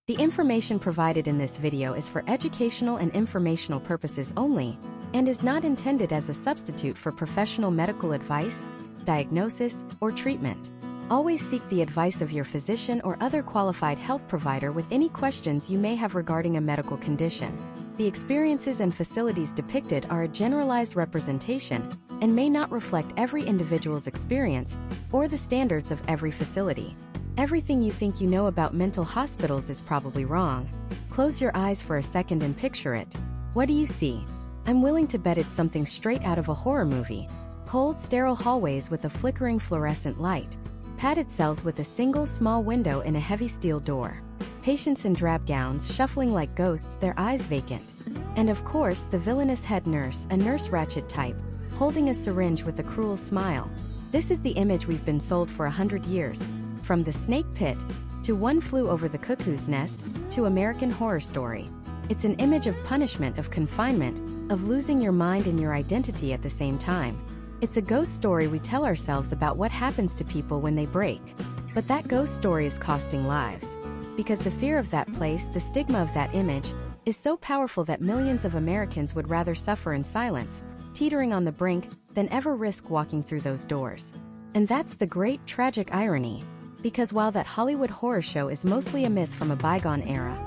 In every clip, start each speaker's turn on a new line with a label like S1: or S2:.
S1: The information provided in this video is for educational and informational purposes only, and is not intended as a substitute for professional medical advice, diagnosis, or treatment. Always seek the advice of your physician or other qualified health provider with any questions you may have regarding a medical condition. The experiences and facilities depicted are a generalized representation and may not reflect every individual's experience or the standards of every facility. Everything you think you know about mental hospitals is probably wrong. Close your eyes for a second and picture it. What do you see? I'm willing to bet it's something straight out of a horror movie. Cold, sterile hallways with a flickering fluorescent light. Padded cells with a single small window and a heavy steel door. Patients in drab gowns shuffling like ghosts, their eyes vacant. And of course, the villainous head nurse, a nurse ratchet type, holding a syringe with a cruel smile. This is the image we've been sold for 100 years. From The Snake Pit, to One Flew Over the Cuckoo's Nest, to American Horror Story. It's an image of punishment, of confinement, of losing your mind and your identity at the same time. It's a ghost story we tell ourselves about what happens to people when they break. But that ghost story is costing lives. Because the fear of that place, the stigma of that image, is so powerful that millions of Americans would rather suffer in silence, teetering on the brink, than ever risk walking through those doors. And that's the great, tragic irony. Because while that Hollywood horror show is mostly a myth from a bygone era,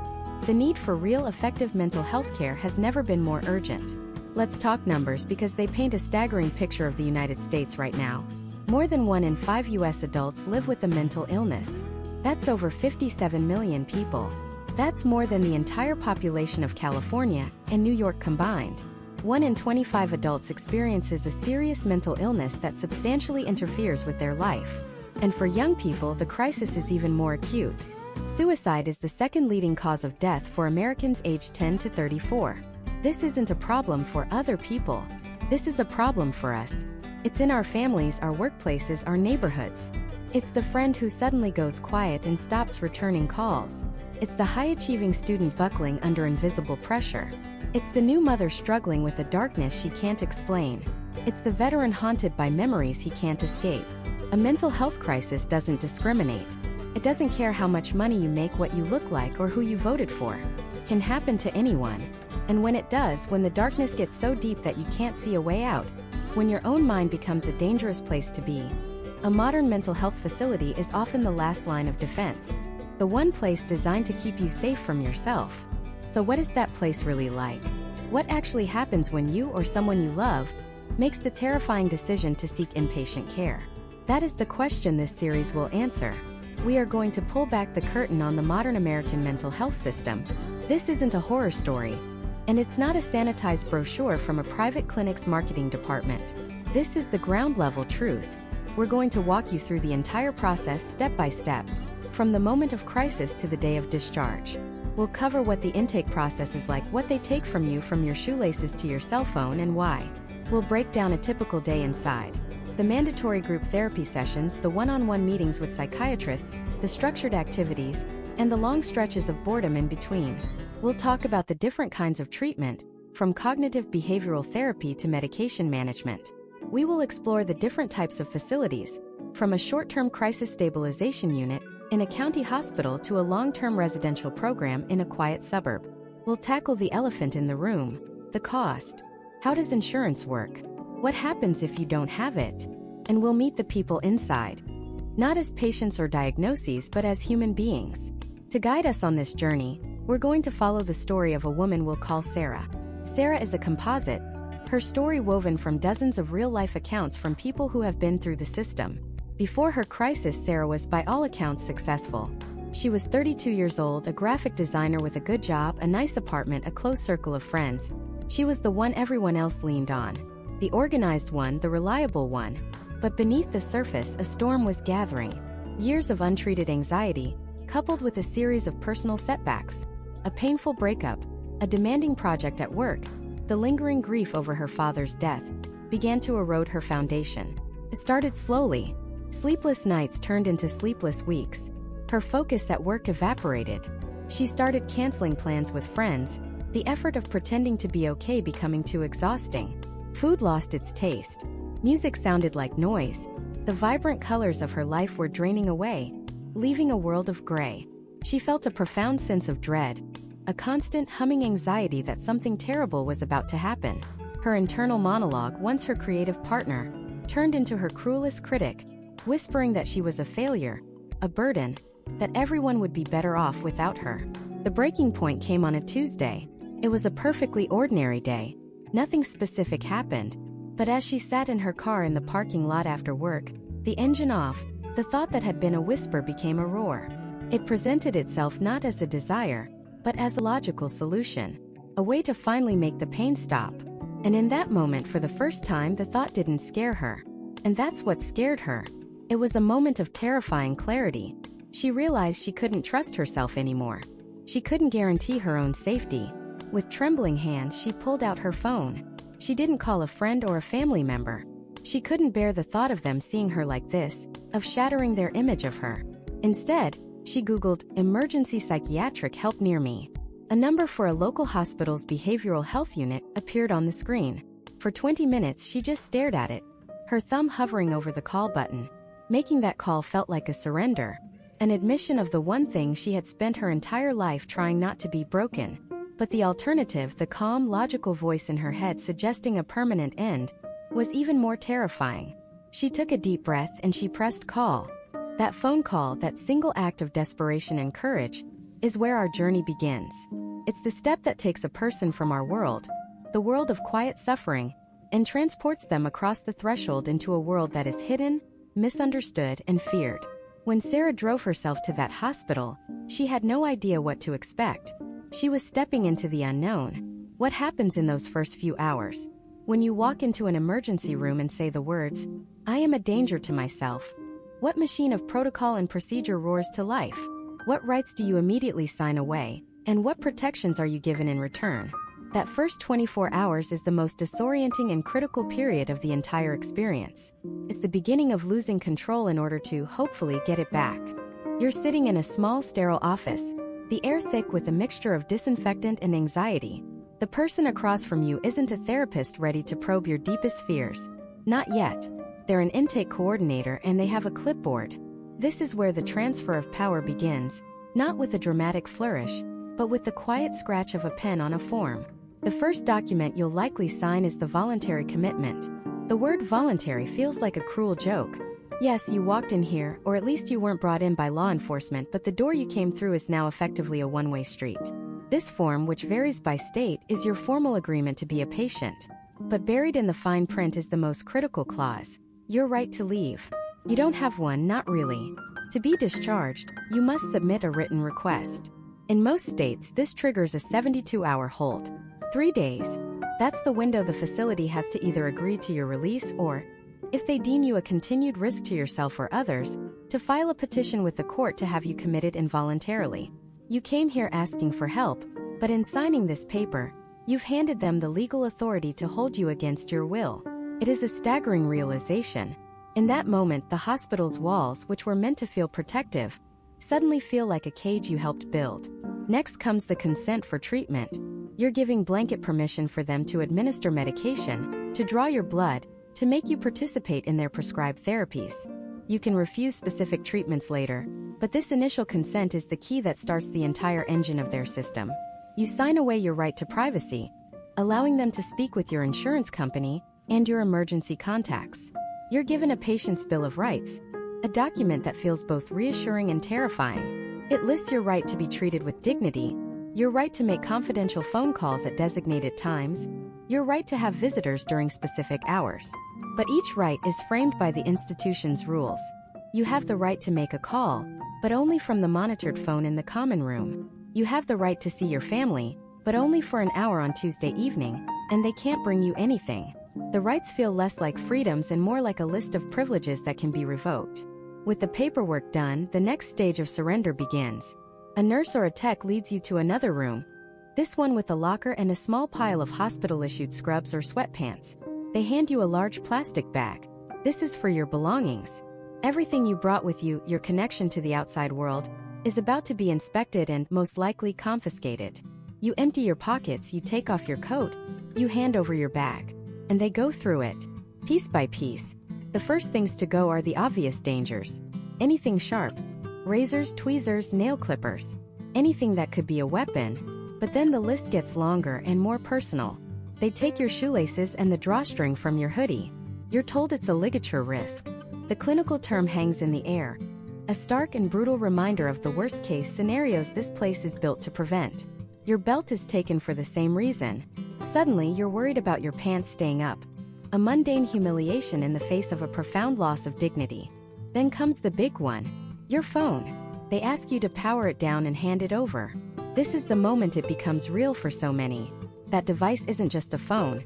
S1: the need for real effective mental health care has never been more urgent. Let's talk numbers because they paint a staggering picture of the United States right now. More than 1 in 5 U.S. adults live with a mental illness. That's over 57 million people. That's more than the entire population of California and New York combined. 1 in 25 adults experiences a serious mental illness that substantially interferes with their life. And for young people, the crisis is even more acute. Suicide is the second leading cause of death for Americans aged 10 to 34. This isn't a problem for other people. This is a problem for us. It's in our families, our workplaces, our neighborhoods. It's the friend who suddenly goes quiet and stops returning calls. It's the high-achieving student buckling under invisible pressure. It's the new mother struggling with a darkness she can't explain. It's the veteran haunted by memories he can't escape. A mental health crisis doesn't discriminate. It doesn't care how much money you make, what you look like, or who you voted for. It can happen to anyone. And when it does, when the darkness gets so deep that you can't see a way out, when your own mind becomes a dangerous place to be, a modern mental health facility is often the last line of defense. The one place designed to keep you safe from yourself. So what is that place really like? What actually happens when you or someone you love makes the terrifying decision to seek inpatient care? That is the question this series will answer. We are going to pull back the curtain on the modern American mental health system. This isn't a horror story. And it's not a sanitized brochure from a private clinic's marketing department. This is the ground-level truth. We're going to walk you through the entire process step by step, from the moment of crisis to the day of discharge. We'll cover what the intake process is like, what they take from you, from your shoelaces to your cell phone, and why. We'll break down a typical day inside. The mandatory group therapy sessions, the one-on-one meetings with psychiatrists, the structured activities, and the long stretches of boredom in between. We'll talk about the different kinds of treatment, from cognitive behavioral therapy to medication management. We will explore the different types of facilities, from a short-term crisis stabilization unit in a county hospital to a long-term residential program in a quiet suburb. We'll tackle the elephant in the room, the cost. How does insurance work? What happens if you don't have it? And we'll meet the people inside, not as patients or diagnoses, but as human beings. To guide us on this journey, we're going to follow the story of a woman we'll call Sarah. Sarah is a composite, her story woven from dozens of real-life accounts from people who have been through the system. Before her crisis, Sarah was by all accounts successful. She was 32 years old, a graphic designer with a good job, a nice apartment, a close circle of friends. She was the one everyone else leaned on. The organized one, the reliable one. But beneath the surface, a storm was gathering. Years of untreated anxiety, coupled with a series of personal setbacks. A painful breakup, a demanding project at work, the lingering grief over her father's death, began to erode her foundation. It started slowly. Sleepless nights turned into sleepless weeks. Her focus at work evaporated. She started canceling plans with friends, the effort of pretending to be okay becoming too exhausting. Food lost its taste. Music sounded like noise. The vibrant colors of her life were draining away, leaving a world of gray. She felt a profound sense of dread, a constant humming anxiety that something terrible was about to happen. Her internal monologue, once her creative partner, turned into her cruelest critic, whispering that she was a failure, a burden, that everyone would be better off without her. The breaking point came on a Tuesday. It was a perfectly ordinary day. Nothing specific happened, but as she sat in her car in the parking lot after work, the engine off, the thought that had been a whisper became a roar. It presented itself not as a desire, but as a logical solution, a way to finally make the pain stop. And in that moment, for the first time, the thought didn't scare her. And that's what scared her. It was a moment of terrifying clarity. She realized she couldn't trust herself anymore. She couldn't guarantee her own safety. With trembling hands, she pulled out her phone. She didn't call a friend or a family member. She couldn't bear the thought of them seeing her like this, of shattering their image of her. Instead, she Googled, "emergency psychiatric help near me." A number for a local hospital's behavioral health unit appeared on the screen. For 20 minutes, she just stared at it, her thumb hovering over the call button. Making that call felt like a surrender, an admission of the one thing she had spent her entire life trying not to be: broken. But the alternative, the calm, logical voice in her head suggesting a permanent end, was even more terrifying. She took a deep breath and she pressed call. That phone call, that single act of desperation and courage, is where our journey begins. It's the step that takes a person from our world, the world of quiet suffering, and transports them across the threshold into a world that is hidden, misunderstood, and feared. When Sarah drove herself to that hospital, she had no idea what to expect. She was stepping into the unknown. What happens in those first few hours? When you walk into an emergency room and say the words, "I am a danger to myself." What machine of protocol and procedure roars to life? What rights do you immediately sign away, and what protections are you given in return? That first 24 hours is the most disorienting and critical period of the entire experience. It's the beginning of losing control in order to, hopefully, get it back. You're sitting in a small, sterile office, the air thick with a mixture of disinfectant and anxiety. The person across from you isn't a therapist ready to probe your deepest fears. Not yet. They're an intake coordinator and they have a clipboard. This is where the transfer of power begins, not with a dramatic flourish, but with the quiet scratch of a pen on a form. The first document you'll likely sign is the voluntary commitment. The word voluntary feels like a cruel joke. Yes, you walked in here, or at least you weren't brought in by law enforcement, but the door you came through is now effectively a one-way street. This form, which varies by state, is your formal agreement to be a patient. But buried in the fine print is the most critical clause: your right to leave. You don't have one, not really. To be discharged, you must submit a written request. In most states, this triggers a 72-hour hold. 3 days. That's the window the facility has to either agree to your release or, if they deem you a continued risk to yourself or others, to file a petition with the court to have you committed involuntarily. You came here asking for help, but in signing this paper, you've handed them the legal authority to hold you against your will. It is a staggering realization. In that moment, the hospital's walls, which were meant to feel protective, suddenly feel like a cage you helped build. Next comes the consent for treatment. You're giving blanket permission for them to administer medication, to draw your blood, to make you participate in their prescribed therapies. You can refuse specific treatments later, but this initial consent is the key that starts the entire engine of their system. You sign away your right to privacy, allowing them to speak with your insurance company and your emergency contacts. You're given a patient's bill of rights, a document that feels both reassuring and terrifying. It lists your right to be treated with dignity, your right to make confidential phone calls at designated times, your right to have visitors during specific hours. But each right is framed by the institution's rules. You have the right to make a call, but only from the monitored phone in the common room. You have the right to see your family, but only for an hour on Tuesday evening, and they can't bring you anything. The rights feel less like freedoms and more like a list of privileges that can be revoked. With the paperwork done, the next stage of surrender begins. A nurse or a tech leads you to another room, this one with a locker and a small pile of hospital-issued scrubs or sweatpants. They hand you a large plastic bag. This is for your belongings. Everything you brought with you, your connection to the outside world, is about to be inspected and, most likely, confiscated. You empty your pockets, you take off your coat, you hand over your bag. And they go through it, piece by piece. The first things to go are the obvious dangers. Anything sharp. Razors, tweezers, nail clippers. anything that could be a weapon. But then the list gets longer and more personal. They take your shoelaces and the drawstring from your hoodie. You're told it's a ligature risk. The clinical term hangs in the air, a stark and brutal reminder of the worst-case scenarios this place is built to prevent. Your belt is taken for the same reason. Suddenly, you're worried about your pants staying up. A mundane humiliation in the face of a profound loss of dignity. Then comes the big one, your phone. They ask you to power it down and hand it over. This is the moment it becomes real for so many. That device isn't just a phone.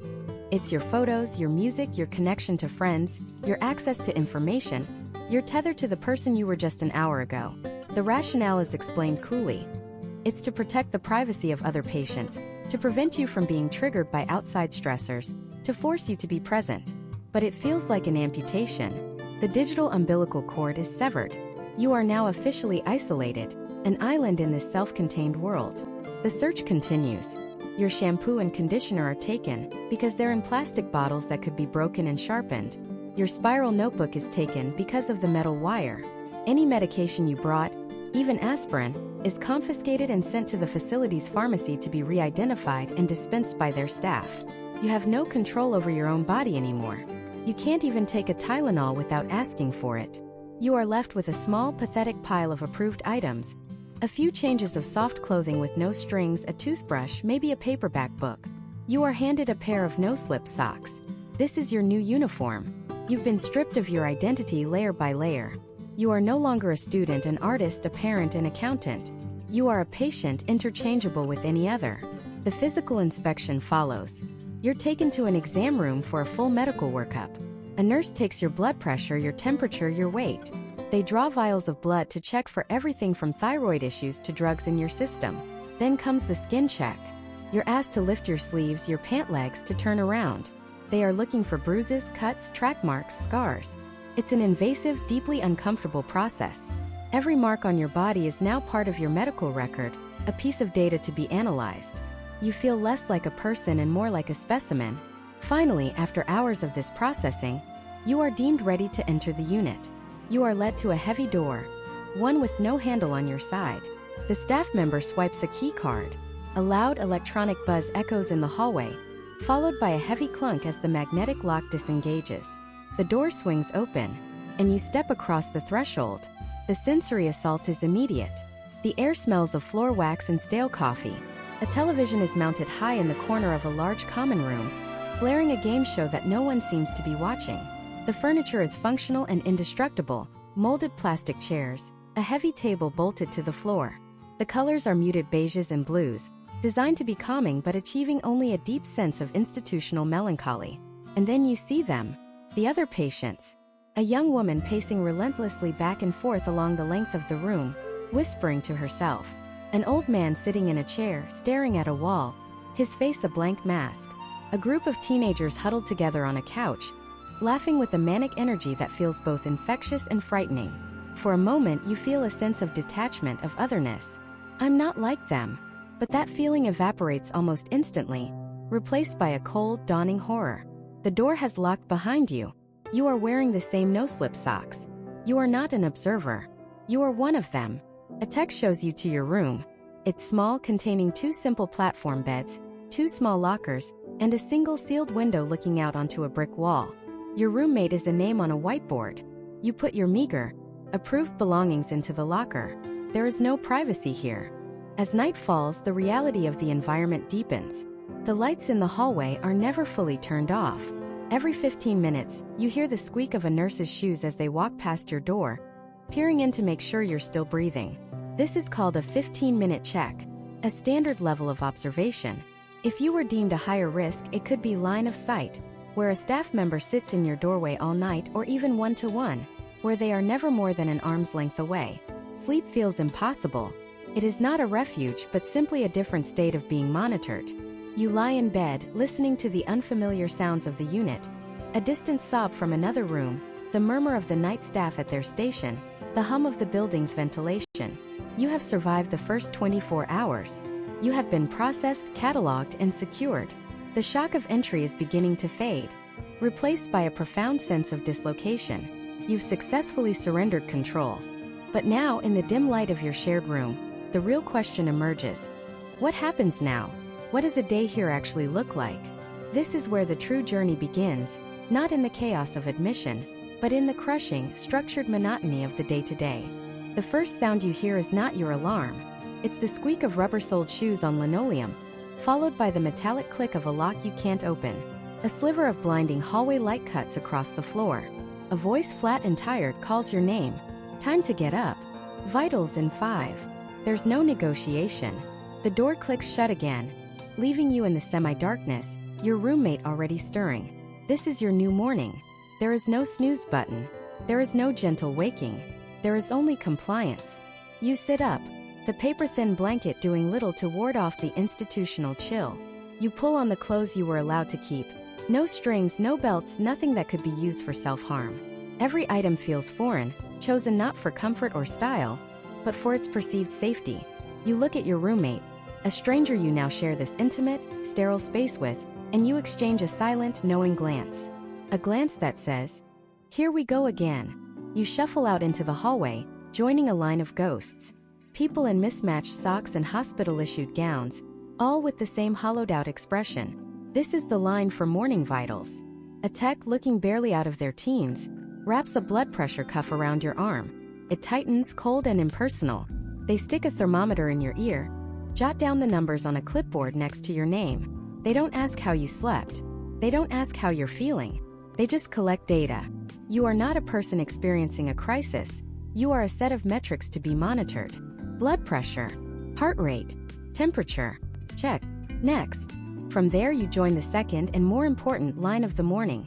S1: It's your photos, your music, your connection to friends, your access to information. You're tethered to the person you were just an hour ago. The rationale is explained coolly. It's to protect the privacy of other patients, to prevent you from being triggered by outside stressors, to force you to be present. But it feels like an amputation. The digital umbilical cord is severed. You are now officially isolated, an island in this self-contained world. The search continues. Your shampoo and conditioner are taken because they're in plastic bottles that could be broken and sharpened. Your spiral notebook is taken because of the metal wire. Any medication you brought, even aspirin, is confiscated and sent to the facility's pharmacy to be re-identified and dispensed by their staff. You have no control over your own body anymore. You can't even take a Tylenol without asking for it. You are left with a small, pathetic pile of approved items. A few changes of soft clothing with no strings, a toothbrush, maybe a paperback book. You are handed a pair of no-slip socks. This is your new uniform. You've been stripped of your identity layer by layer. You are no longer a student, an artist, a parent, an accountant. You are a patient, interchangeable with any other. The physical inspection follows. You're taken to an exam room for a full medical workup. A nurse takes your blood pressure, your temperature, your weight. They draw vials of blood to check for everything from thyroid issues to drugs in your system. Then comes the skin check. You're asked to lift your sleeves, your pant legs to turn around. They are looking for bruises, cuts, track marks, scars. It's an invasive, deeply uncomfortable process. Every mark on your body is now part of your medical record, a piece of data to be analyzed. You feel less like a person and more like a specimen. Finally, after hours of this processing, you are deemed ready to enter the unit. You are led to a heavy door, one with no handle on your side. The staff member swipes a key card. A loud electronic buzz echoes in the hallway, followed by a heavy clunk as the magnetic lock disengages. The door swings open, and you step across the threshold. The sensory assault is immediate. The air smells of floor wax and stale coffee. A television is mounted high in the corner of a large common room, blaring a game show that no one seems to be watching. The furniture is functional and indestructible, molded plastic chairs, a heavy table bolted to the floor. The colors are muted beiges and blues, designed to be calming but achieving only a deep sense of institutional melancholy. And then you see them. The other patients. A young woman pacing relentlessly back and forth along the length of the room, whispering to herself. An old man sitting in a chair, staring at a wall, his face a blank mask. A group of teenagers huddled together on a couch, laughing with a manic energy that feels both infectious and frightening. For a moment, you feel a sense of detachment, of otherness. I'm not like them. But that feeling evaporates almost instantly, replaced by a cold, dawning horror. The door has locked behind you. You are wearing the same no-slip socks. You are not an observer. You are one of them. A text shows you to your room. It's small, containing 2 simple platform beds, 2 small lockers, and a single sealed window looking out onto a brick wall. Your roommate is a name on a whiteboard. You put your meager, approved belongings into the locker. There is no privacy here. As night falls, the reality of the environment deepens. The lights in the hallway are never fully turned off. Every 15 minutes, you hear the squeak of a nurse's shoes as they walk past your door, peering in to make sure you're still breathing. This is called a 15-minute check, a standard level of observation. If you were deemed a higher risk, it could be line of sight, where a staff member sits in your doorway all night, or even one-to-one, where they are never more than an arm's length away. Sleep feels impossible. It is not a refuge, but simply a different state of being monitored. You lie in bed, listening to the unfamiliar sounds of the unit, a distant sob from another room, the murmur of the night staff at their station, the hum of the building's ventilation. You have survived the first 24 hours. You have been processed, cataloged, and secured. The shock of entry is beginning to fade, replaced by a profound sense of dislocation. You've successfully surrendered control. But now, in the dim light of your shared room, the real question emerges. What happens now? What does a day here actually look like? This is where the true journey begins, not in the chaos of admission, but in the crushing, structured monotony of the day-to-day. The first sound you hear is not your alarm. It's the squeak of rubber-soled shoes on linoleum, followed by the metallic click of a lock you can't open. A sliver of blinding hallway light cuts across the floor. A voice flat and tired calls your name. Time to get up. Vitals in 5. There's no negotiation. The door clicks shut again, leaving you in the semi-darkness, your roommate already stirring. This is your new morning. There is no snooze button. There is no gentle waking. There is only compliance. You sit up, the paper-thin blanket doing little to ward off the institutional chill. You pull on the clothes you were allowed to keep. No strings, no belts, nothing that could be used for self-harm. Every item feels foreign, chosen not for comfort or style, but for its perceived safety. You look at your roommate, a stranger you now share this intimate, sterile space with, and you exchange a silent, knowing glance. A glance that says, "Here we go again." You shuffle out into the hallway, joining a line of ghosts. People in mismatched socks and hospital-issued gowns, all with the same hollowed-out expression. This is the line for morning vitals. A tech looking barely out of their teens wraps a blood pressure cuff around your arm. It tightens, cold and impersonal. They stick a thermometer in your ear, jot down the numbers on a clipboard next to your name. They don't ask how you slept. They don't ask how you're feeling. They just collect data. You are not a person experiencing a crisis. You are a set of metrics to be monitored. Blood pressure, heart rate, temperature. Check. Next. From there you join the second and more important line of the morning,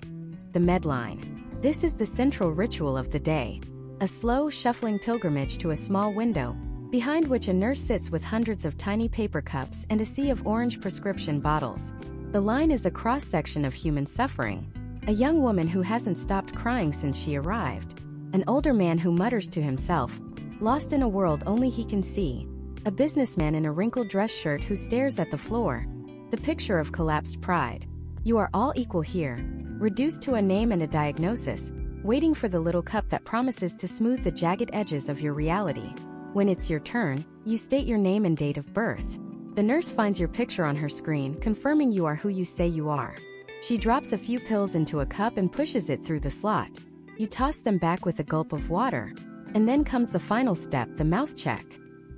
S1: the med line. This is the central ritual of the day. A slow, shuffling pilgrimage to a small window, behind which a nurse sits with hundreds of tiny paper cups and a sea of orange prescription bottles. The line is a cross-section of human suffering. A young woman who hasn't stopped crying since she arrived. An older man who mutters to himself, lost in a world only he can see. A businessman in a wrinkled dress shirt who stares at the floor. The picture of collapsed pride. You are all equal here, reduced to a name and a diagnosis, waiting for the little cup that promises to smooth the jagged edges of your reality. When it's your turn, you state your name and date of birth. The nurse finds your picture on her screen, confirming you are who you say you are. She drops a few pills into a cup and pushes it through the slot. You toss them back with a gulp of water. And then comes the final step, the mouth check.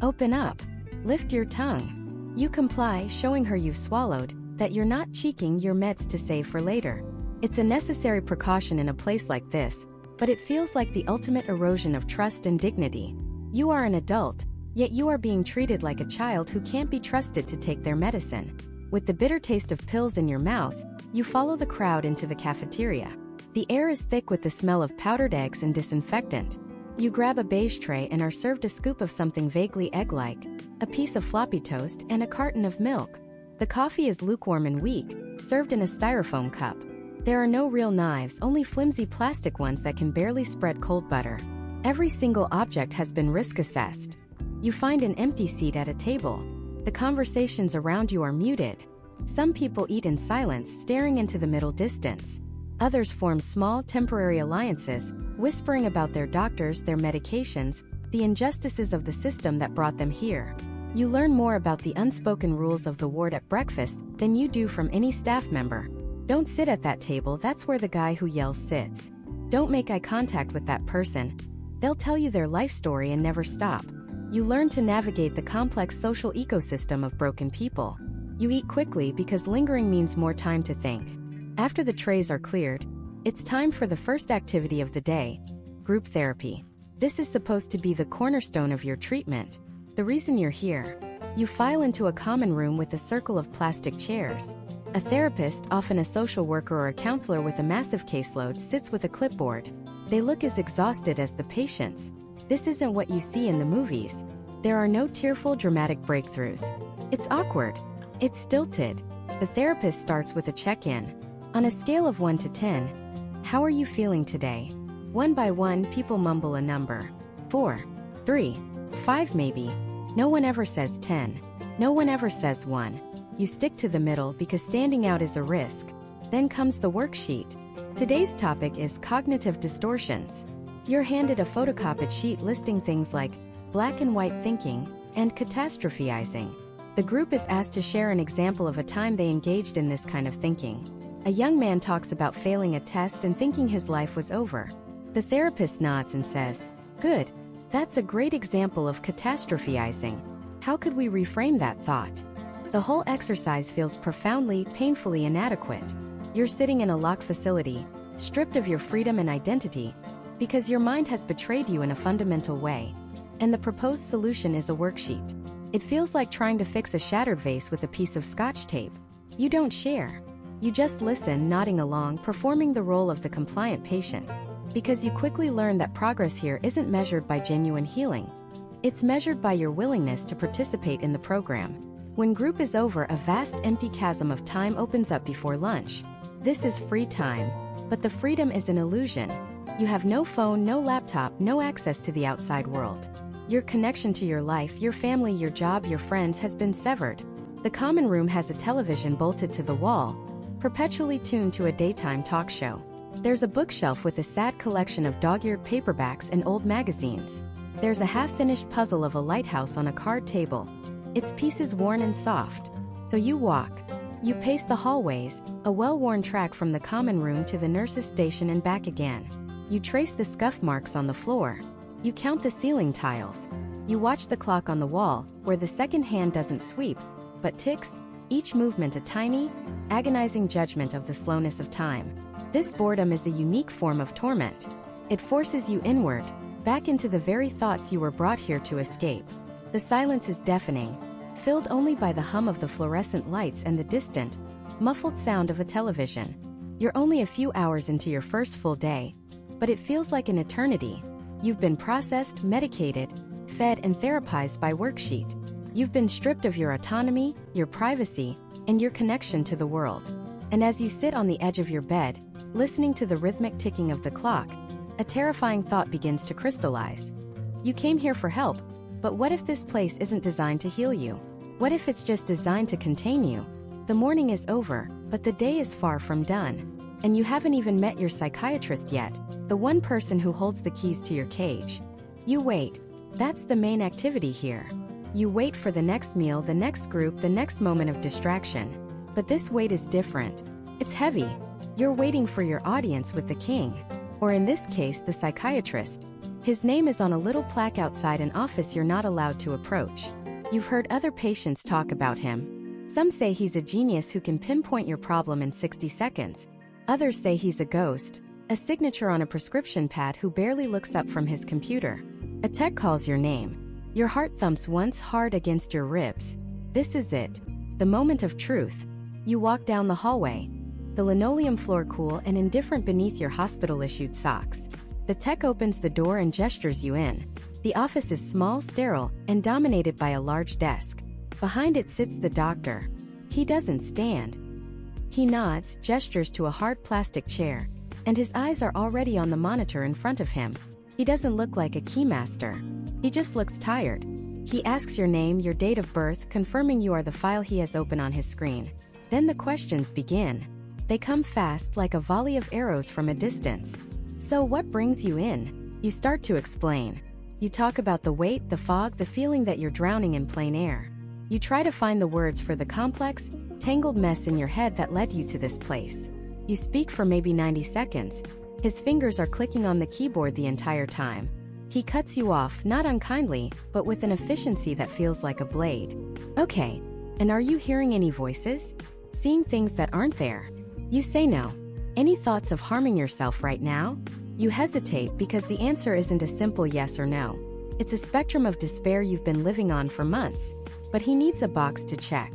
S1: Open up. Lift your tongue. You comply, showing her you've swallowed, that you're not cheeking your meds to save for later. It's a necessary precaution in a place like this, but it feels like the ultimate erosion of trust and dignity. You are an adult, yet you are being treated like a child who can't be trusted to take their medicine. With the bitter taste of pills in your mouth, you follow the crowd into the cafeteria. The air is thick with the smell of powdered eggs and disinfectant. You grab a beige tray and are served a scoop of something vaguely egg-like, a piece of floppy toast, and a carton of milk. The coffee is lukewarm and weak, served in a styrofoam cup. There are no real knives, only flimsy plastic ones that can barely spread cold butter. Every single object has been risk-assessed. You find an empty seat at a table. The conversations around you are muted. Some people eat in silence, staring into the middle distance. Others form small, temporary alliances, whispering about their doctors, their medications, the injustices of the system that brought them here. You learn more about the unspoken rules of the ward at breakfast than you do from any staff member. Don't sit at that table, that's where the guy who yells sits. Don't make eye contact with that person. They'll tell you their life story and never stop. You learn to navigate the complex social ecosystem of broken people. You eat quickly because lingering means more time to think. After the trays are cleared, it's time for the first activity of the day, group therapy. This is supposed to be the cornerstone of your treatment, the reason you're here. You file into a common room with a circle of plastic chairs. A therapist, often a social worker or a counselor with a massive caseload, sits with a clipboard. They look as exhausted as the patients. This isn't what you see in the movies. There are no tearful, dramatic breakthroughs. It's awkward. It's stilted. The therapist starts with a check-in. On a scale of 1 to 10, how are you feeling today? One by one, people mumble a number. 4, 3, 5 maybe. No one ever says 10. No one ever says 1. You stick to the middle because standing out is a risk. Then comes the worksheet. Today's topic is cognitive distortions. You're handed a photocopied sheet listing things like black and white thinking, and catastrophizing. The group is asked to share an example of a time they engaged in this kind of thinking. A young man talks about failing a test and thinking his life was over. The therapist nods and says, "Good. That's a great example of catastrophizing. How could we reframe that thought?" The whole exercise feels profoundly, painfully inadequate. You're sitting in a locked facility, stripped of your freedom and identity, because your mind has betrayed you in a fundamental way. And the proposed solution is a worksheet. It feels like trying to fix a shattered vase with a piece of scotch tape. You don't share. You just listen, nodding along, performing the role of the compliant patient. Because you quickly learn that progress here isn't measured by genuine healing. It's measured by your willingness to participate in the program. When group is over, a vast empty chasm of time opens up before lunch. This is free time. But the freedom is an illusion. You have no phone, no laptop, no access to the outside world. Your connection to your life, your family, your job, your friends has been severed. The common room has a television bolted to the wall, perpetually tuned to a daytime talk show. There's a bookshelf with a sad collection of dog-eared paperbacks and old magazines. There's a half-finished puzzle of a lighthouse on a card table, its pieces worn and soft. So you walk. You pace the hallways, a well-worn track from the common room to the nurse's station and back again. You trace the scuff marks on the floor. You count the ceiling tiles. You watch the clock on the wall, where the second hand doesn't sweep, but ticks, each movement a tiny, agonizing judgment of the slowness of time. This boredom is a unique form of torment. It forces you inward, back into the very thoughts you were brought here to escape. The silence is deafening, filled only by the hum of the fluorescent lights and the distant, muffled sound of a television. You're only a few hours into your first full day, but it feels like an eternity. You've been processed, medicated, fed, and therapized by worksheet. You've been stripped of your autonomy, your privacy, and your connection to the world. And as you sit on the edge of your bed, listening to the rhythmic ticking of the clock, a terrifying thought begins to crystallize. You came here for help, but what if this place isn't designed to heal you? What if it's just designed to contain you? The morning is over, but the day is far from done. And you haven't even met your psychiatrist yet, the one person who holds the keys to your cage. You wait. That's the main activity here. You wait for the next meal, the next group, the next moment of distraction. But this wait is different. It's heavy. You're waiting for your audience with the king. Or in this case, the psychiatrist. His name is on a little plaque outside an office you're not allowed to approach. You've heard other patients talk about him. Some say he's a genius who can pinpoint your problem in 60 seconds. Others say he's a ghost, a signature on a prescription pad who barely looks up from his computer. A tech calls your name. Your heart thumps once hard against your ribs. This is it. The moment of truth. You walk down the hallway. The linoleum floor cool and indifferent beneath your hospital-issued socks. The tech opens the door and gestures you in. The office is small, sterile, and dominated by a large desk. Behind it sits the doctor. He doesn't stand. He nods, gestures to a hard plastic chair, and his eyes are already on the monitor in front of him. He doesn't look like a keymaster. He just looks tired. He asks your name, your date of birth, confirming you are the file he has open on his screen. Then the questions begin. They come fast, like a volley of arrows from a distance. So what brings you in? You start to explain. You talk about the weight, the fog, the feeling that you're drowning in plain air. You try to find the words for the complex, tangled mess in your head that led you to this place. You speak for maybe 90 seconds. His fingers are clicking on the keyboard the entire time. He cuts you off, not unkindly, but with an efficiency that feels like a blade. Okay, and are you hearing any voices? Seeing things that aren't there? You say no. Any thoughts of harming yourself right now? You hesitate because the answer isn't a simple yes or no. It's a spectrum of despair you've been living on for months. But he needs a box to check.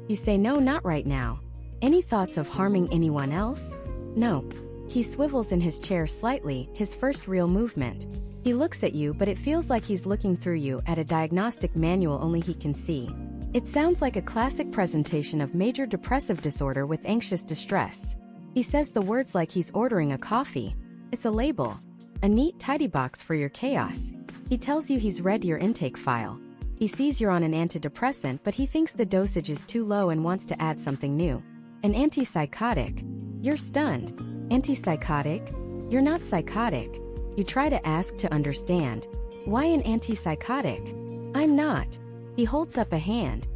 S1: You say no, not right now. Any thoughts of harming anyone else? No. He swivels in his chair slightly, his first real movement. He looks at you, but it feels like he's looking through you at a diagnostic manual only he can see. It sounds like a classic presentation of major depressive disorder with anxious distress. He says the words like he's ordering a coffee. It's a label. A neat, tidy box for your chaos. He tells you he's read your intake file. He sees you're on an antidepressant, but he thinks the dosage is too low and wants to add something new. An antipsychotic. You're stunned. Antipsychotic? You're not psychotic. You try to ask to understand. Why an antipsychotic? I'm not. He holds up a hand.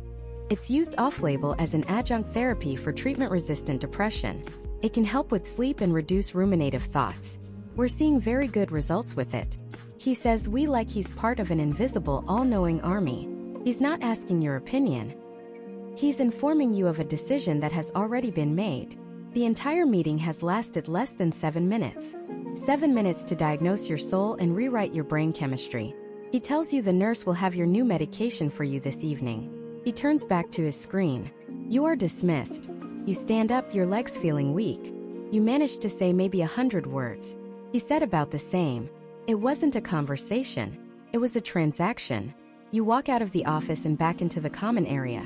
S1: It's used off-label as an adjunct therapy for treatment-resistant depression. It can help with sleep and reduce ruminative thoughts. We're seeing very good results with it. He says we like he's part of an invisible, all-knowing army. He's not asking your opinion. He's informing you of a decision that has already been made. The entire meeting has lasted less than 7 minutes. 7 minutes to diagnose your soul and rewrite your brain chemistry. He tells you the nurse will have your new medication for you this evening. He turns back to his screen. You are dismissed. You stand up, your legs feeling weak. You managed to say maybe 100 words. He said about the same. It wasn't a conversation. It was a transaction. You walk out of the office and back into the common area.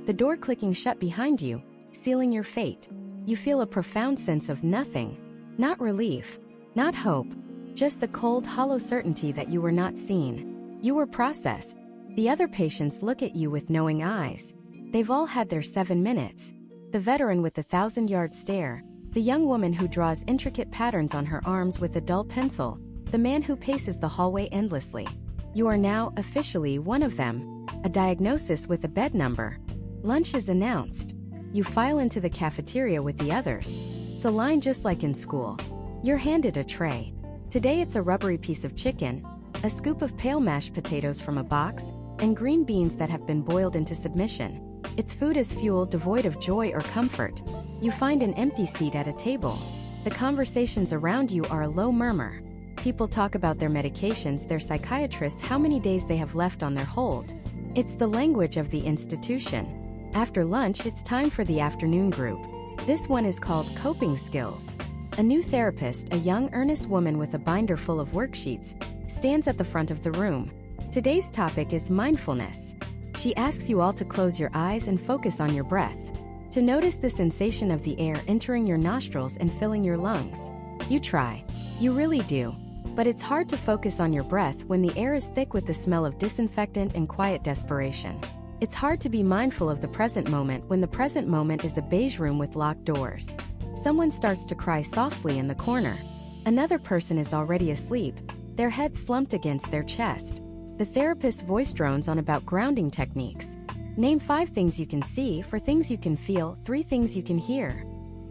S1: The door clicking shut behind you, sealing your fate. You feel a profound sense of nothing. Not relief. Not hope. Just the cold, hollow certainty that you were not seen. You were processed. The other patients look at you with knowing eyes. They've all had their 7 minutes. The veteran with the 1,000-yard stare. The young woman who draws intricate patterns on her arms with a dull pencil. The man who paces the hallway endlessly. You are now, officially, one of them. A diagnosis with a bed number. Lunch is announced. You file into the cafeteria with the others. It's a line just like in school. You're handed a tray. Today it's a rubbery piece of chicken, a scoop of pale mashed potatoes from a box, and green beans that have been boiled into submission. It's food as fuel devoid of joy or comfort. You find an empty seat at a table. The conversations around you are a low murmur. People talk about their medications, their psychiatrists, how many days they have left on their hold. It's the language of the institution. After lunch, it's time for the afternoon group. This one is called Coping Skills. A new therapist, a young, earnest woman with a binder full of worksheets, stands at the front of the room. Today's topic is mindfulness. She asks you all to close your eyes and focus on your breath. To notice the sensation of the air entering your nostrils and filling your lungs. You try. You really do. But it's hard to focus on your breath when the air is thick with the smell of disinfectant and quiet desperation. It's hard to be mindful of the present moment when the present moment is a beige room with locked doors. Someone starts to cry softly in the corner. Another person is already asleep, their head slumped against their chest. The therapist's voice drones on about grounding techniques. Name 5 things you can see, 4 things you can feel, 3 things you can hear.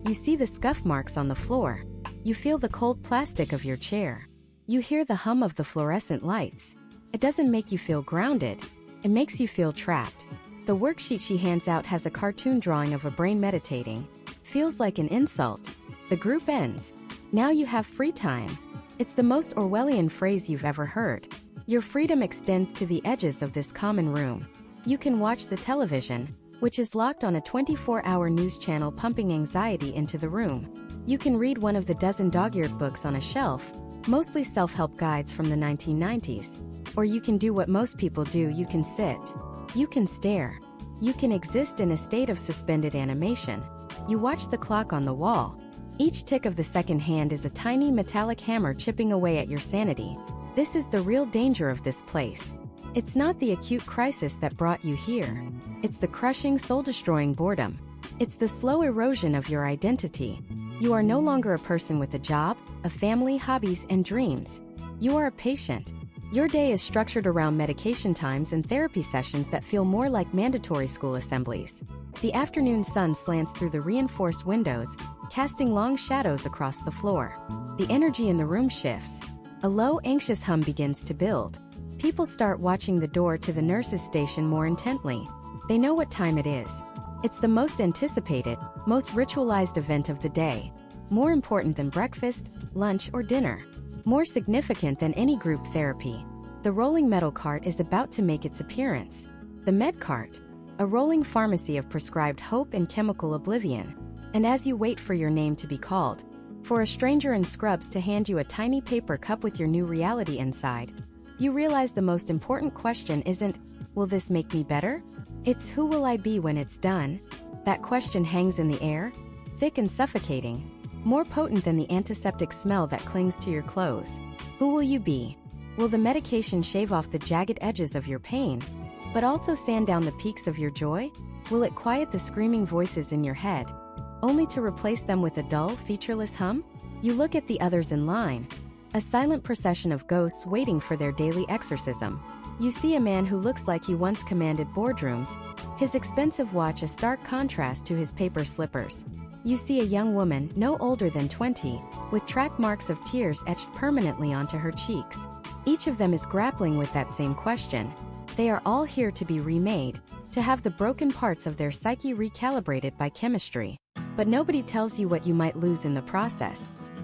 S1: You see the scuff marks on the floor. You feel the cold plastic of your chair. You hear the hum of the fluorescent lights. It doesn't make you feel grounded. It makes you feel trapped. The worksheet she hands out has a cartoon drawing of a brain meditating. Feels like an insult. The group ends. Now you have free time. It's the most Orwellian phrase you've ever heard. Your freedom extends to the edges of this common room. You can watch the television, which is locked on a 24-hour news channel pumping anxiety into the room. You can read one of the dozen dog-eared books on a shelf, mostly self-help guides from the 1990s. Or you can do what most people do, you can sit. You can stare. You can exist in a state of suspended animation. You watch the clock on the wall. Each tick of the second hand is a tiny metallic hammer chipping away at your sanity. This is the real danger of this place. It's not the acute crisis that brought you here. It's the crushing, soul-destroying boredom. It's the slow erosion of your identity. You are no longer a person with a job, a family, hobbies, and dreams. You are a patient. Your day is structured around medication times and therapy sessions that feel more like mandatory school assemblies. The afternoon sun slants through the reinforced windows, casting long shadows across the floor. The energy in the room shifts. A low, anxious hum begins to build. People start watching the door to the nurse's station more intently. They know what time it is. It's the most anticipated, most ritualized event of the day. More important than breakfast, lunch, or dinner. More significant than any group therapy. The rolling metal cart is about to make its appearance. The med cart. A rolling pharmacy of prescribed hope and chemical oblivion. And as you wait for your name to be called, for a stranger in scrubs to hand you a tiny paper cup with your new reality inside, you realize the most important question isn't, will this make me better? It's who will I be when it's done? That question hangs in the air, thick and suffocating, more potent than the antiseptic smell that clings to your clothes. Who will you be? Will the medication shave off the jagged edges of your pain, but also sand down the peaks of your joy? Will it quiet the screaming voices in your head, only to replace them with a dull, featureless hum? You look at the others in line, a silent procession of ghosts waiting for their daily exorcism. You see a man who looks like he once commanded boardrooms, his expensive watch a stark contrast to his paper slippers. You see a young woman, no older than 20, with track marks of tears etched permanently onto her cheeks. Each of them is grappling with that same question. They are all here to be remade, to have the broken parts of their psyche recalibrated by chemistry. But nobody tells you what you might lose in the process.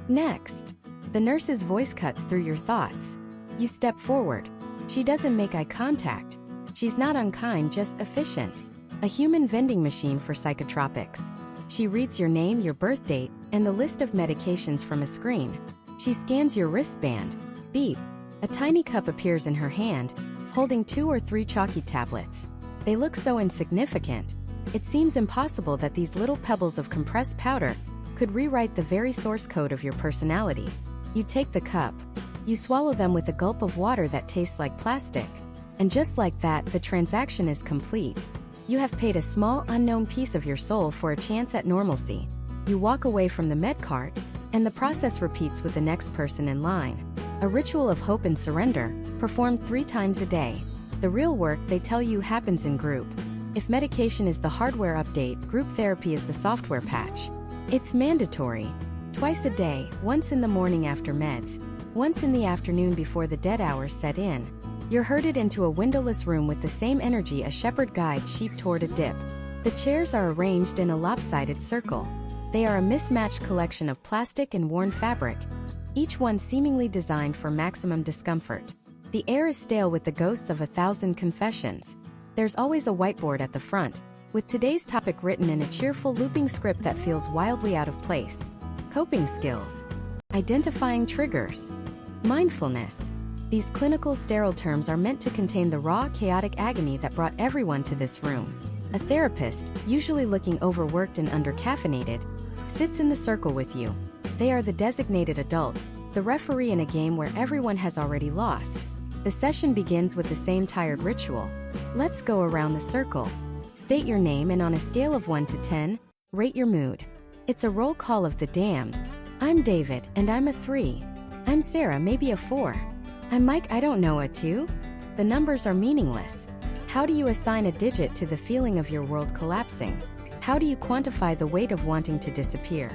S1: Next, the nurse's voice cuts through your thoughts. You step forward. She doesn't make eye contact. She's not unkind, just efficient. A human vending machine for psychotropics. She reads your name, your birth date, and the list of medications from a screen. She scans your wristband. Beep. A tiny cup appears in her hand, holding 2 or 3 chalky tablets. They look so insignificant. It seems impossible that these little pebbles of compressed powder could rewrite the very source code of your personality. You take the cup. You swallow them with a gulp of water that tastes like plastic. And just like that, the transaction is complete. You have paid a small, unknown piece of your soul for a chance at normalcy. You walk away from the med cart, and the process repeats with the next person in line. A ritual of hope and surrender, performed 3 times a day. The real work, they tell you, happens in group. If medication is the hardware update, group therapy is the software patch. It's mandatory. Twice a day, once in the morning after meds, once in the afternoon before the dead hours set in. You're herded into a windowless room with the same energy a shepherd guides sheep toward a dip. The chairs are arranged in a lopsided circle. They are a mismatched collection of plastic and worn fabric, each one seemingly designed for maximum discomfort. The air is stale with the ghosts of 1,000 confessions. There's always a whiteboard at the front, with today's topic written in a cheerful looping script that feels wildly out of place. Coping skills. Identifying triggers. Mindfulness. These clinical sterile terms are meant to contain the raw, chaotic agony that brought everyone to this room. A therapist, usually looking overworked and undercaffeinated, sits in the circle with you. They are the designated adult, the referee in a game where everyone has already lost. The session begins with the same tired ritual. Let's go around the circle. State your name and on a scale of 1 to 10, rate your mood. It's a roll call of the damned. I'm David, and I'm a 3. I'm Sarah, maybe a 4. I'm Mike, I don't know, a 2? The numbers are meaningless. How do you assign a digit to the feeling of your world collapsing? How do you quantify the weight of wanting to disappear?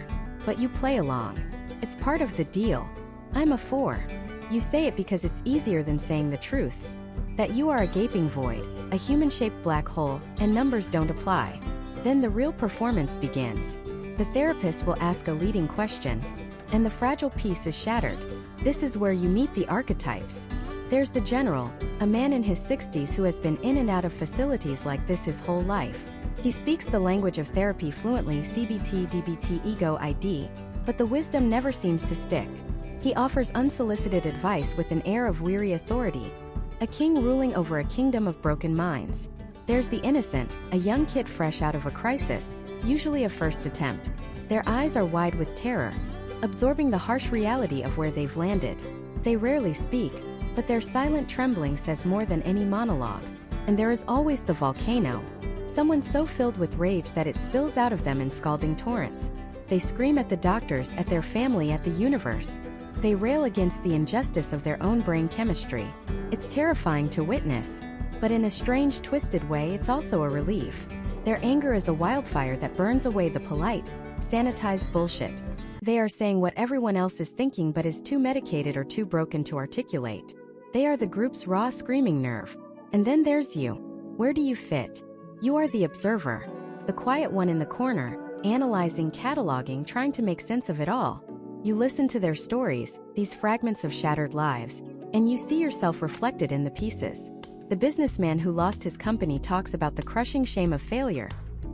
S1: But you play along. It's part of the deal. I'm a 4. You say it because it's easier than saying the truth. That you are a gaping void, a human-shaped black hole, and numbers don't apply. Then the real performance begins. The therapist will ask a leading question, and the fragile piece is shattered. This is where you meet the archetypes. There's the general, a man in his 60s who has been in and out of facilities like this his whole life. He speaks the language of therapy fluently, CBT, DBT, ego, ID, but the wisdom never seems to stick. He offers unsolicited advice with an air of weary authority, a king ruling over a kingdom of broken minds. There's the innocent, a young kid fresh out of a crisis, usually a first attempt. Their eyes are wide with terror, absorbing the harsh reality of where they've landed. They rarely speak, but their silent trembling says more than any monologue. And there is always the volcano, someone so filled with rage that it spills out of them in scalding torrents. They scream at the doctors, at their family, at the universe. They rail against the injustice of their own brain chemistry. It's terrifying to witness, but in a strange, twisted way, it's also a relief. Their anger is a wildfire that burns away the polite, sanitized bullshit. They are saying what everyone else is thinking but is too medicated or too broken to articulate. They are the group's raw screaming nerve. And then there's you. Where do you fit? You are the observer, the quiet one in the corner, analyzing, cataloging, trying to make sense of it all. You listen to their stories, these fragments of shattered lives, and you see yourself reflected in the pieces. The businessman who lost his company talks about the crushing shame of failure,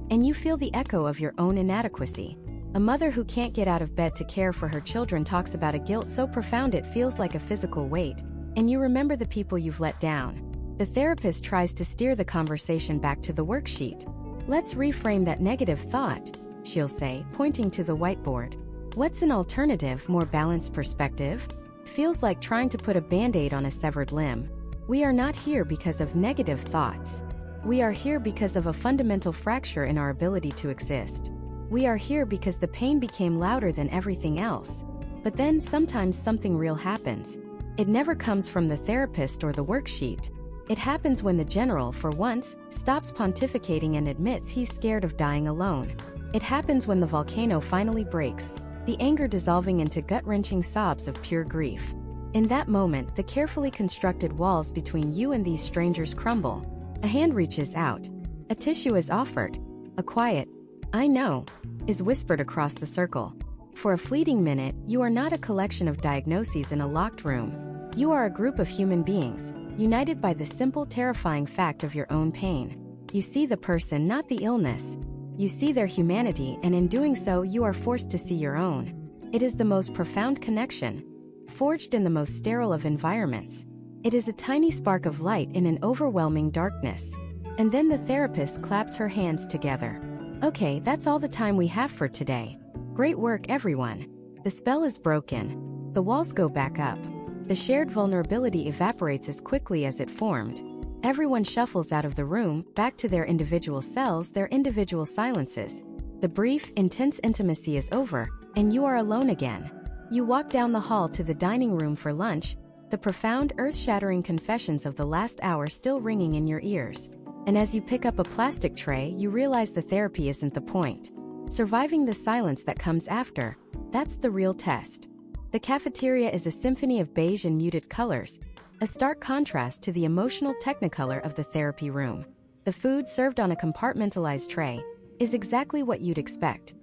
S1: and you feel the echo of your own inadequacy. A mother who can't get out of bed to care for her children talks about a guilt so profound it feels like a physical weight, and you remember the people you've let down. The therapist tries to steer the conversation back to the worksheet. Let's reframe that negative thought, she'll say, pointing to the whiteboard. What's an alternative, more balanced perspective? Feels like trying to put a band-aid on a severed limb. We are not here because of negative thoughts. We are here because of a fundamental fracture in our ability to exist. We are here because the pain became louder than everything else. But then sometimes something real happens. It never comes from the therapist or the worksheet. It happens when the general, for once, stops pontificating and admits he's scared of dying alone. It happens when the volcano finally breaks, the anger dissolving into gut-wrenching sobs of pure grief. In that moment, the carefully constructed walls between you and these strangers crumble. A hand reaches out. A tissue is offered. A quiet, "I know," is whispered across the circle. For a fleeting minute, you are not a collection of diagnoses in a locked room. You are a group of human beings, united by the simple, terrifying fact of your own pain. You see the person, not the illness. You see their humanity, and in doing so, you are forced to see your own. It is the most profound connection, forged in the most sterile of environments. It is a tiny spark of light in an overwhelming darkness. And then the therapist claps her hands together. "Okay, that's all the time we have for today. Great work, everyone." The spell is broken. The walls go back up. The shared vulnerability evaporates as quickly as it formed. Everyone shuffles out of the room, back to their individual cells, their individual silences. The brief, intense intimacy is over, and you are alone again. You walk down the hall to the dining room for lunch, the profound, earth-shattering confessions of the last hour still ringing in your ears. And as you pick up a plastic tray, you realize the therapy isn't the point. Surviving the silence that comes after, that's the real test. The cafeteria is a symphony of beige and muted colors, a stark contrast to the emotional technicolor of the therapy room. The food served on a compartmentalized tray is exactly what you'd expect.